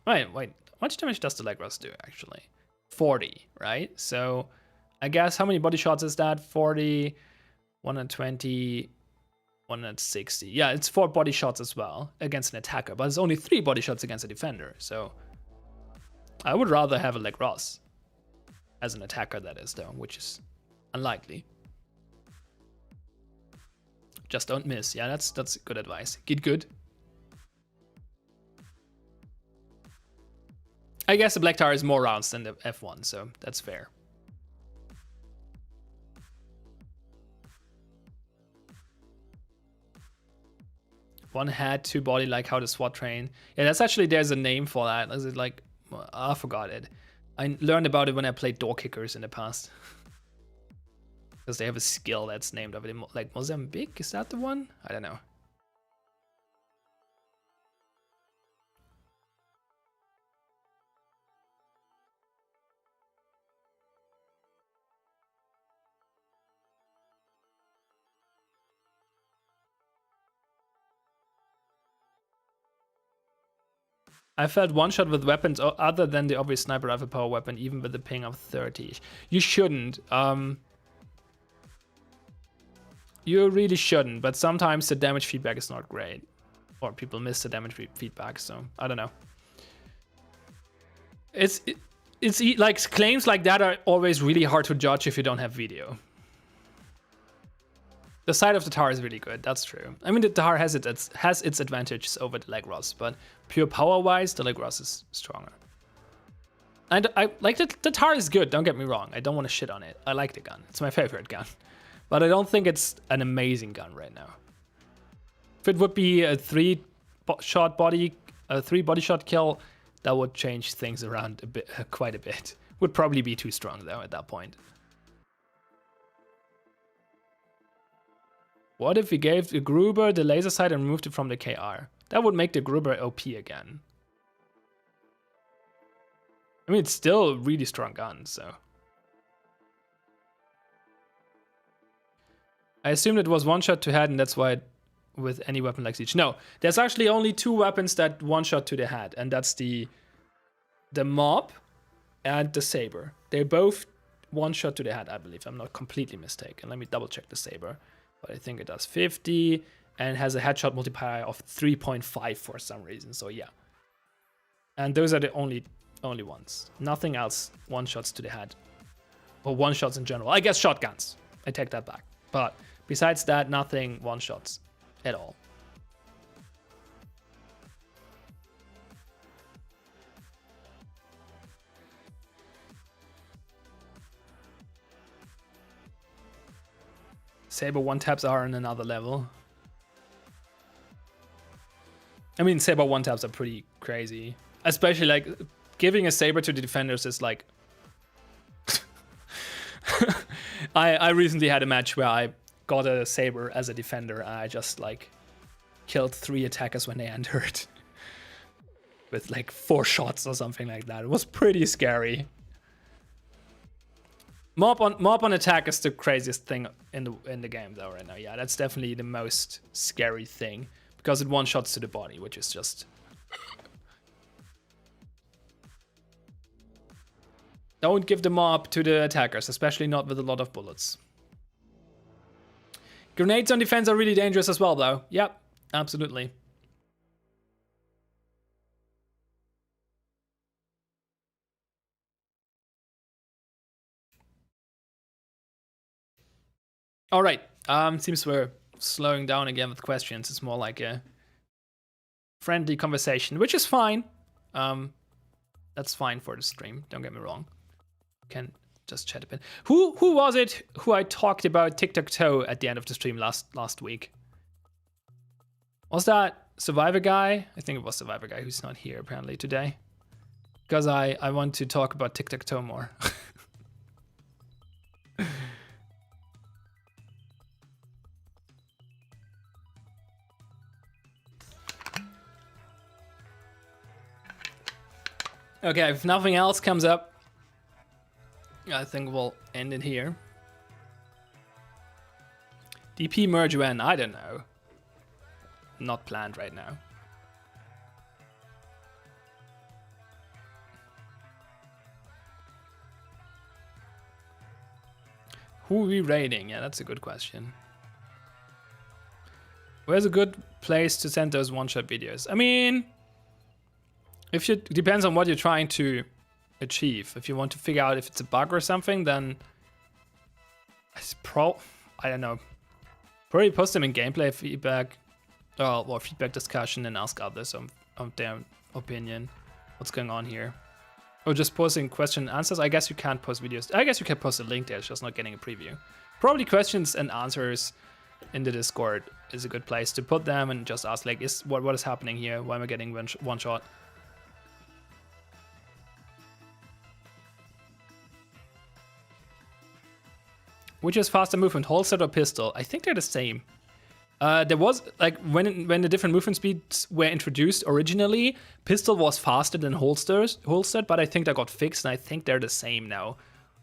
Wait, how much damage does the Lagros do, actually? 40, right? So I guess how many body shots is that? 40, 120, 160. Yeah, it's 4 body shots as well against an attacker, but it's only 3 body shots against a defender. So I would rather have a Lagros as an attacker, that is, though, which is unlikely. Just don't miss. Yeah, that's good advice. Get good. I guess the Black Tower is more rounds than the F1, so that's fair. One head, 2 body, like how the SWAT train. Yeah, that's actually, there's a name for that. Is it like, I forgot it. I learned about it when I played Door Kickers in the past. Because they have a skill that's named of it. Like Mozambique, is that the one? I don't know. I felt one shot with weapons other than the obvious sniper rifle power weapon, even with the ping of 30. You shouldn't. You really shouldn't, but sometimes the damage feedback is not great. Or people miss the damage feedback, so I don't know. It's like claims like that are always really hard to judge if you don't have video. The side of the Tahr is really good, that's true. I mean, the Tahr has its advantages over the Legros, but pure power-wise, the Legros is stronger. And I like the Tahr is good, don't get me wrong. I don't want to shit on it. I like the gun. It's my favorite gun. But I don't think it's an amazing gun right now. If it would be a 3-shot body shot kill, that would change things around a bit, quite a bit. Would probably be too strong though at that point. What if we gave the Gruber the laser sight and removed it from the KR? That would make the Gruber OP again. I mean, it's still a really strong gun, so. I assumed it was one shot to head, and that's why with any weapon like Siege. No, there's actually only 2 weapons that one shot to the head, and that's the Mob and the Saber. They're both one shot to the head, I believe. I'm not completely mistaken. Let me double check the Saber. But I think it does 50 and has a headshot multiplier of 3.5 for some reason. So yeah. And those are the only ones. Nothing else one shots to the head. Or one shots in general. I guess shotguns. I take that back. But besides that, nothing one shots at all. Saber one-taps are on another level. I mean, Saber one-taps are pretty crazy. Especially, like, giving a Saber to the defenders is like... I recently had a match where I got a Saber as a defender, and I just, like, killed 3 attackers when they entered. With, like, 4 shots or something like that. It was pretty scary. Mob on attack is the craziest thing in the game though right now. Yeah, that's definitely the most scary thing because it one shots to the body, which is just don't give the mob to the attackers, especially not with a lot of bullets. Grenades on defense are really dangerous as well though. Yep, absolutely. All right, seems we're slowing down again with questions. It's more like a friendly conversation, which is fine. That's fine for the stream, don't get me wrong. Can just chat a bit. Who was it who I talked about tic-tac-toe at the end of the stream last week? Was that Survivor Guy? I think it was Survivor Guy who's not here apparently today. Because I want to talk about tic-tac-toe more. Okay, if nothing else comes up, I think we'll end it here. DP merge when? I don't know. Not planned right now. Who are we raiding? Yeah, that's a good question. Where's a good place to send those one-shot videos? I mean... depends on what you're trying to achieve. If you want to figure out if it's a bug or something, then I don't know. Probably post them in gameplay feedback or feedback discussion and ask others on their opinion. What's going on here? Or just posting question and answers. I guess you can't post videos. I guess you can post a link there, it's just not getting a preview. Probably questions and answers in the Discord is a good place to put them and just ask like, what is happening here? Why am I getting one shot? Which is faster movement, holstered or pistol? I think they're the same. There was, like, when the different movement speeds were introduced originally, pistol was faster than holstered, but I think that got fixed, and I think they're the same now.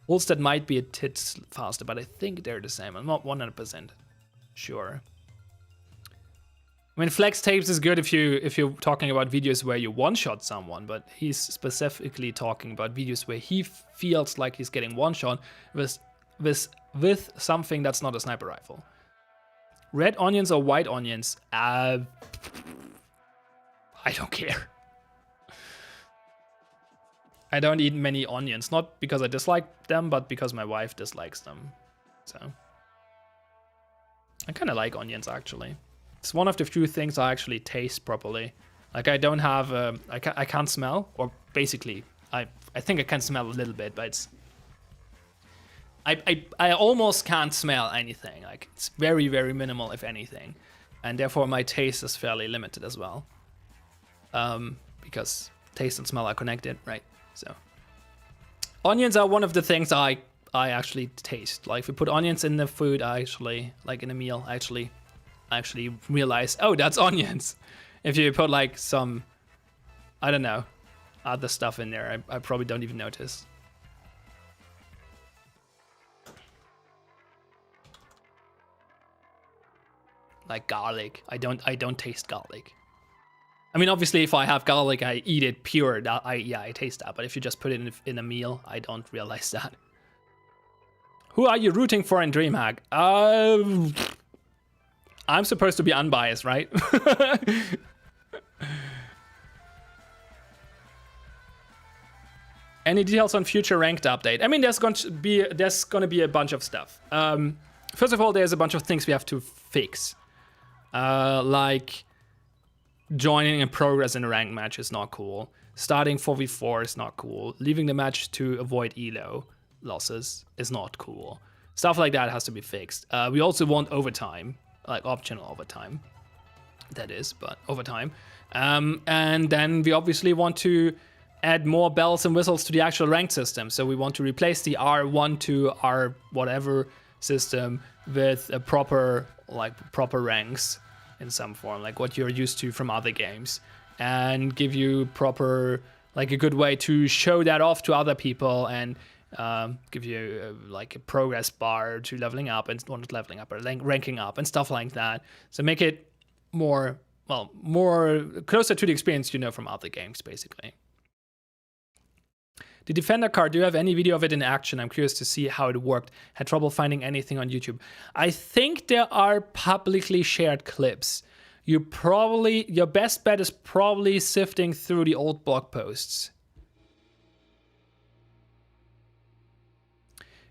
Holstered might be a tit faster, but I think they're the same. I'm not 100% sure. I mean, flex tapes is good if you're talking about videos where you one-shot someone, but he's specifically talking about videos where he feels like he's getting one-shot with something that's not a sniper rifle. Red onions or white onions? I don't care. I don't eat many onions, not because I dislike them, but because my wife dislikes them. So I kind of like onions, actually. It's one of the few things I actually taste properly. Like, I don't have, I can't smell, or basically, I think I can smell a little bit, but it's, I almost can't smell anything. Like, it's very, very minimal, if anything. And therefore, my taste is fairly limited as well. Because taste and smell are connected, right? So, onions are one of the things I actually taste. Like, if we put onions in the food, I actually, like in a meal, I actually realize, oh, that's onions. If you put like some, I don't know, other stuff in there, I probably don't even notice. Like garlic, I don't taste garlic. I mean, obviously, if I have garlic, I eat it pure. I taste that. But if you just put it in a meal, I don't realize that. Who are you rooting for in DreamHack? I'm supposed to be unbiased, right? Any details on future ranked update? I mean, there's going to be a bunch of stuff. First of all, there's a bunch of things we have to fix, like joining in progress in a ranked match is not cool. Starting 4v4 is not cool. Leaving the match to avoid elo losses is not cool. Stuff like that has to be fixed. We also want overtime, like optional overtime. That is, but overtime. And then we obviously want to add more bells and whistles to the actual ranked system. So we want to replace the R1 to R whatever system with a proper ranks in some form, like what you're used to from other games, and give you proper, like a good way to show that off to other people, and give you like a progress bar to leveling up, and not leveling up, but ranking up and stuff like that. So make it more closer to the experience you know from other games, basically. The Defender card, do you have any video of it in action? I'm curious to see how it worked. Had trouble finding anything on YouTube. I think there are publicly shared clips. Your best bet is probably sifting through the old blog posts.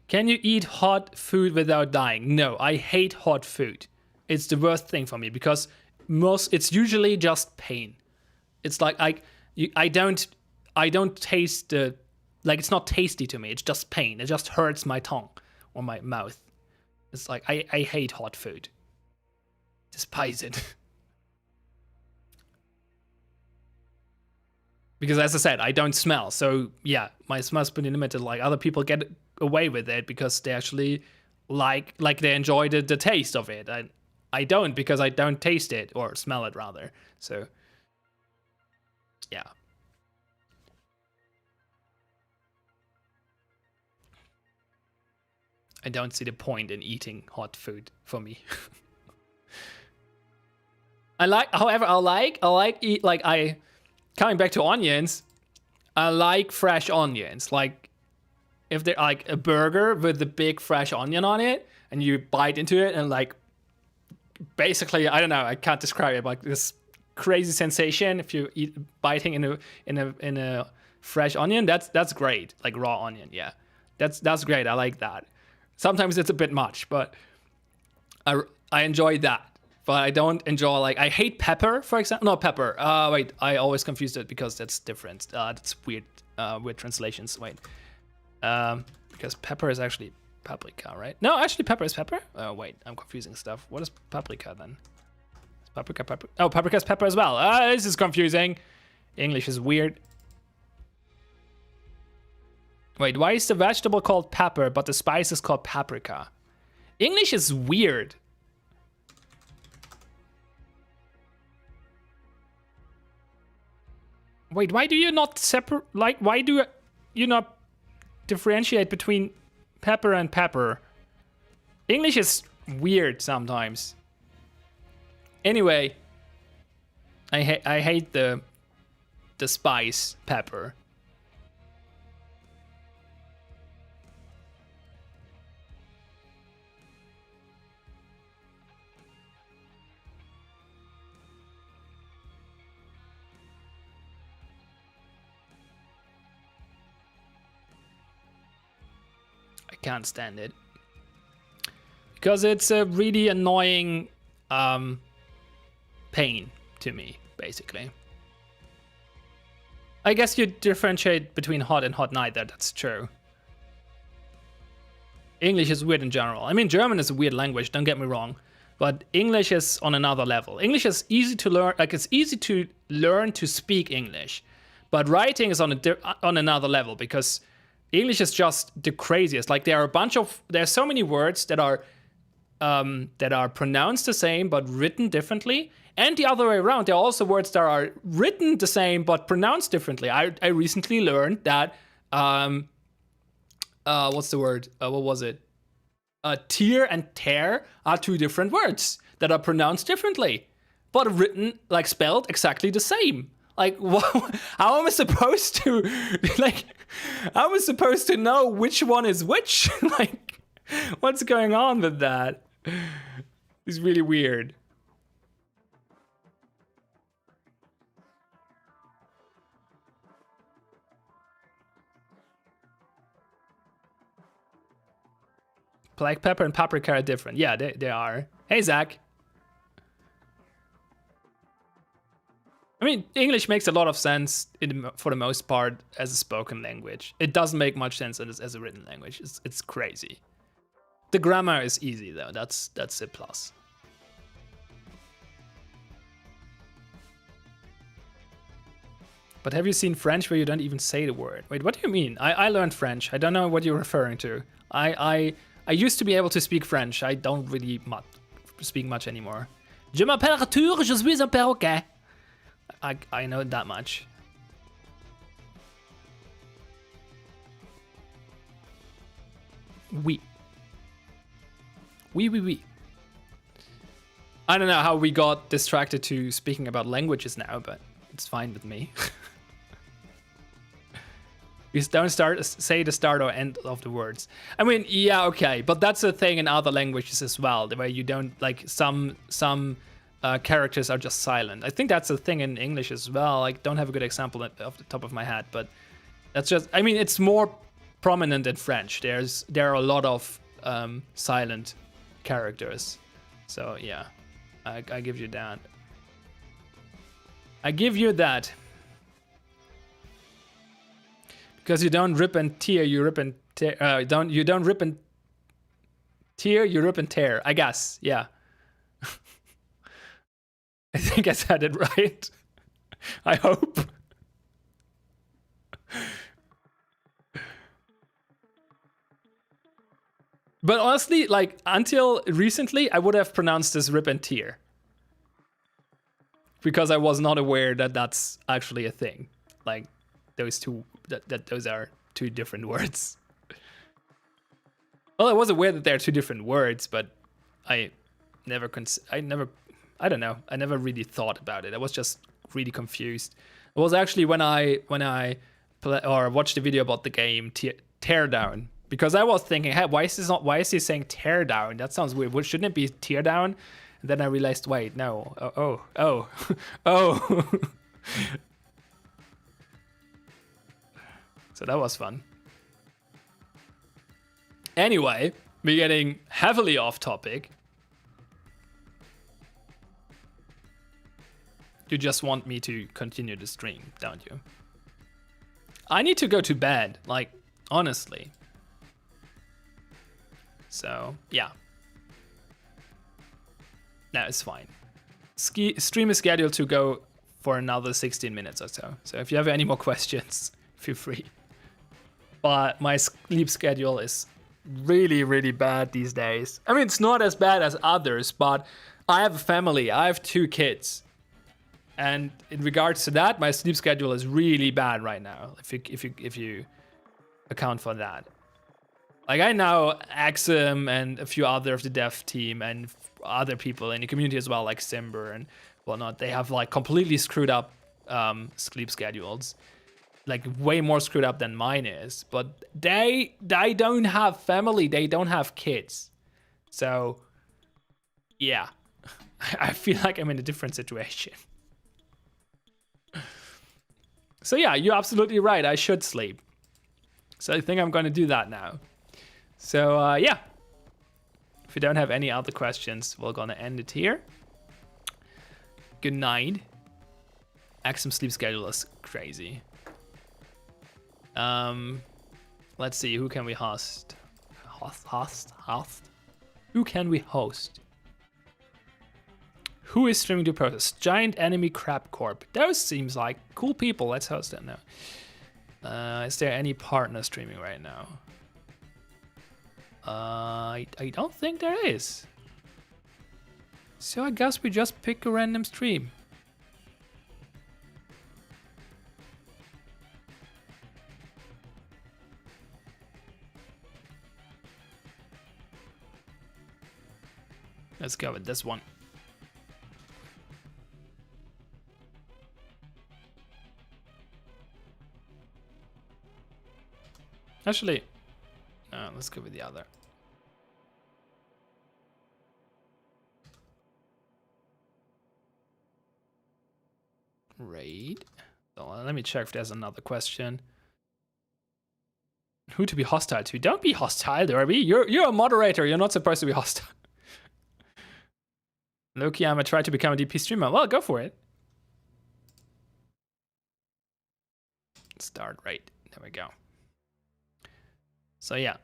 Can you eat hot food without dying? No, I hate hot food. It's the worst thing for me because it's usually just pain. It's like I don't taste the, like, it's not tasty to me. It's just pain. It just hurts my tongue or my mouth. It's like, I hate hot food. Despise it. Because as I said, I don't smell. So yeah, my smell's pretty limited. Like, other people get away with it because they actually like they enjoy the taste of it. I don't, because I don't taste it, or smell it rather. So yeah. I don't see the point in eating hot food for me. Coming back to onions, I like fresh onions. Like, if they're like a burger with the big fresh onion on it, and you bite into it, and like, basically, I don't know, I can't describe it, like this crazy sensation if you eat biting in a fresh onion. That's great. Like raw onion, yeah. That's great. I like that. Sometimes it's a bit much, but I enjoy that. But I don't enjoy, like, I hate pepper, for example. No, pepper. Wait, I always confused it because that's different. That's weird. Weird translations. Wait. Because pepper is actually paprika, right? No, actually, pepper is pepper. Oh, wait, I'm confusing stuff. What is paprika then? Is paprika pepper? Oh, paprika is pepper as well. This is confusing. English is weird. Wait, why is the vegetable called pepper, but the spice is called paprika? English is weird. Wait, why do you not separate? Like, why do you not differentiate between pepper and pepper? English is weird sometimes. Anyway, I hate the spice pepper. can't stand it. Because it's a really annoying pain to me, basically. I guess you differentiate between hot and hot neither, that's true. English is weird in general. I mean, German is a weird language, don't get me wrong. But English is on another level. English is easy to learn, like it's easy to learn to speak English. But writing is on another level because English is just the craziest. Like there are so many words that are pronounced the same but written differently. And the other way around, there are also words that are written the same but pronounced differently. I recently learned that, what's the word? What was it? Tear and tear are two different words that are pronounced differently, but written, like spelled exactly the same. Like, how am I supposed to, how am I supposed to know which one is which? Like, what's going on with that? It's really weird. Black pepper and paprika are different. Yeah, they are. Hey, Zach. I mean, English makes a lot of sense for the most part as a spoken language. It doesn't make much sense as a written language. It's crazy. The grammar is easy though. That's a plus. But have you seen French where you don't even say the word? Wait, what do you mean? I learned French. I don't know what you're referring to. I used to be able to speak French. I don't really speak much anymore. Je m'appelle Arthur, je suis un perroquet. I know that much. Oui. Oui. I don't know how we got distracted to speaking about languages now, but it's fine with me. You don't say the start or end of the words. I mean, yeah, okay, but that's a thing in other languages as well, where you don't, like, some characters are just silent. I think that's a thing in English as well. I don't have a good example off the top of my head, but that's just, I mean, it's more prominent in French. There are a lot of silent characters. So yeah, I give you that. I give you that. Because you don't rip and tear, you rip and tear. You don't rip and tear, you rip and tear. I guess, yeah. I think I said it right. I hope. But honestly, like, until recently, I would have pronounced this rip and tear. Because I was not aware that that's actually a thing. Like, those two, those are two different words. Well, I was aware that they're two different words, but I never really thought about it. I was just really confused. It was actually when I watched the video about the game Teardown, because I was thinking, hey, why is he saying Teardown? That sounds weird. Well, shouldn't it be Teardown? And then I realized, wait, no. Oh. So that was fun. Anyway, we're getting heavily off topic. You just want me to continue the stream, don't you? I need to go to bed, like, honestly. So, yeah. No, it's fine. Stream is scheduled to go for another 16 minutes or so. So if you have any more questions, feel free. But my sleep schedule is really, really bad these days. I mean, it's not as bad as others, but I have a family. I have 2 kids. And in regards to that, my sleep schedule is really bad right now, if you account for that. Like, I know Axum and a few other of the dev team and other people in the community as well, like Simber and whatnot, they have like completely screwed up sleep schedules. Like way more screwed up than mine is. But they don't have family, they don't have kids. So yeah, I feel like I'm in a different situation. So yeah, you're absolutely right, I should sleep. So I think I'm gonna do that now. So yeah, if you don't have any other questions, we're gonna end it here. Good night. Axum sleep schedule is crazy. Let's see, who can we host? Host? Who can we host? Who is streaming to process? Giant Enemy Crab Corp. Those seems like cool people. Let's host them now. Is there any partner streaming right now? I don't think there is. So I guess we just pick a random stream. Let's go with this one. Actually, no, let's go with the other. Raid. So let me check if there's another question. Who to be hostile to? Don't be hostile, Derby. You're a moderator. You're not supposed to be hostile. Loki, I'm gonna try to become a DP streamer. Well, go for it. Start right. There we go. So yeah.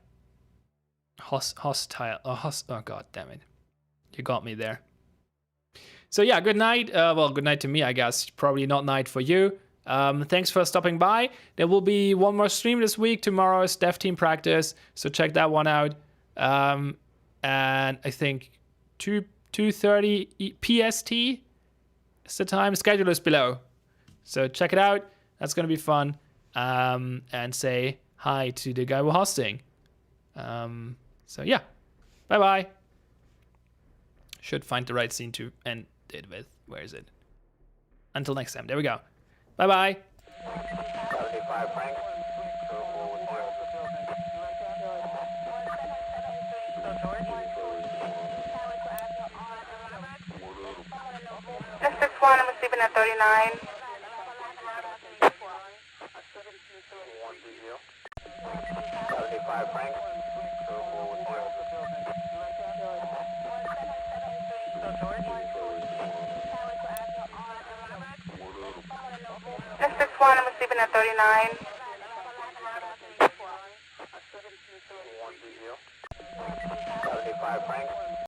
Hostile. Oh god damn it. You got me there. So yeah, good night. Well, good night to me, I guess. Probably not night for you. Thanks for stopping by. There will be one more stream this week. Tomorrow is Dev Team practice, so check that one out. And I think 2:30 PST is the time. Schedule is below, so check it out. That's gonna be fun. And say hi to the guy we're hosting. So yeah, bye bye. Should find the right scene to end it with. Where is it? Until next time. There we go. Bye bye. S61, I'm sleeping at 39. S61, I'm sleeping at 39.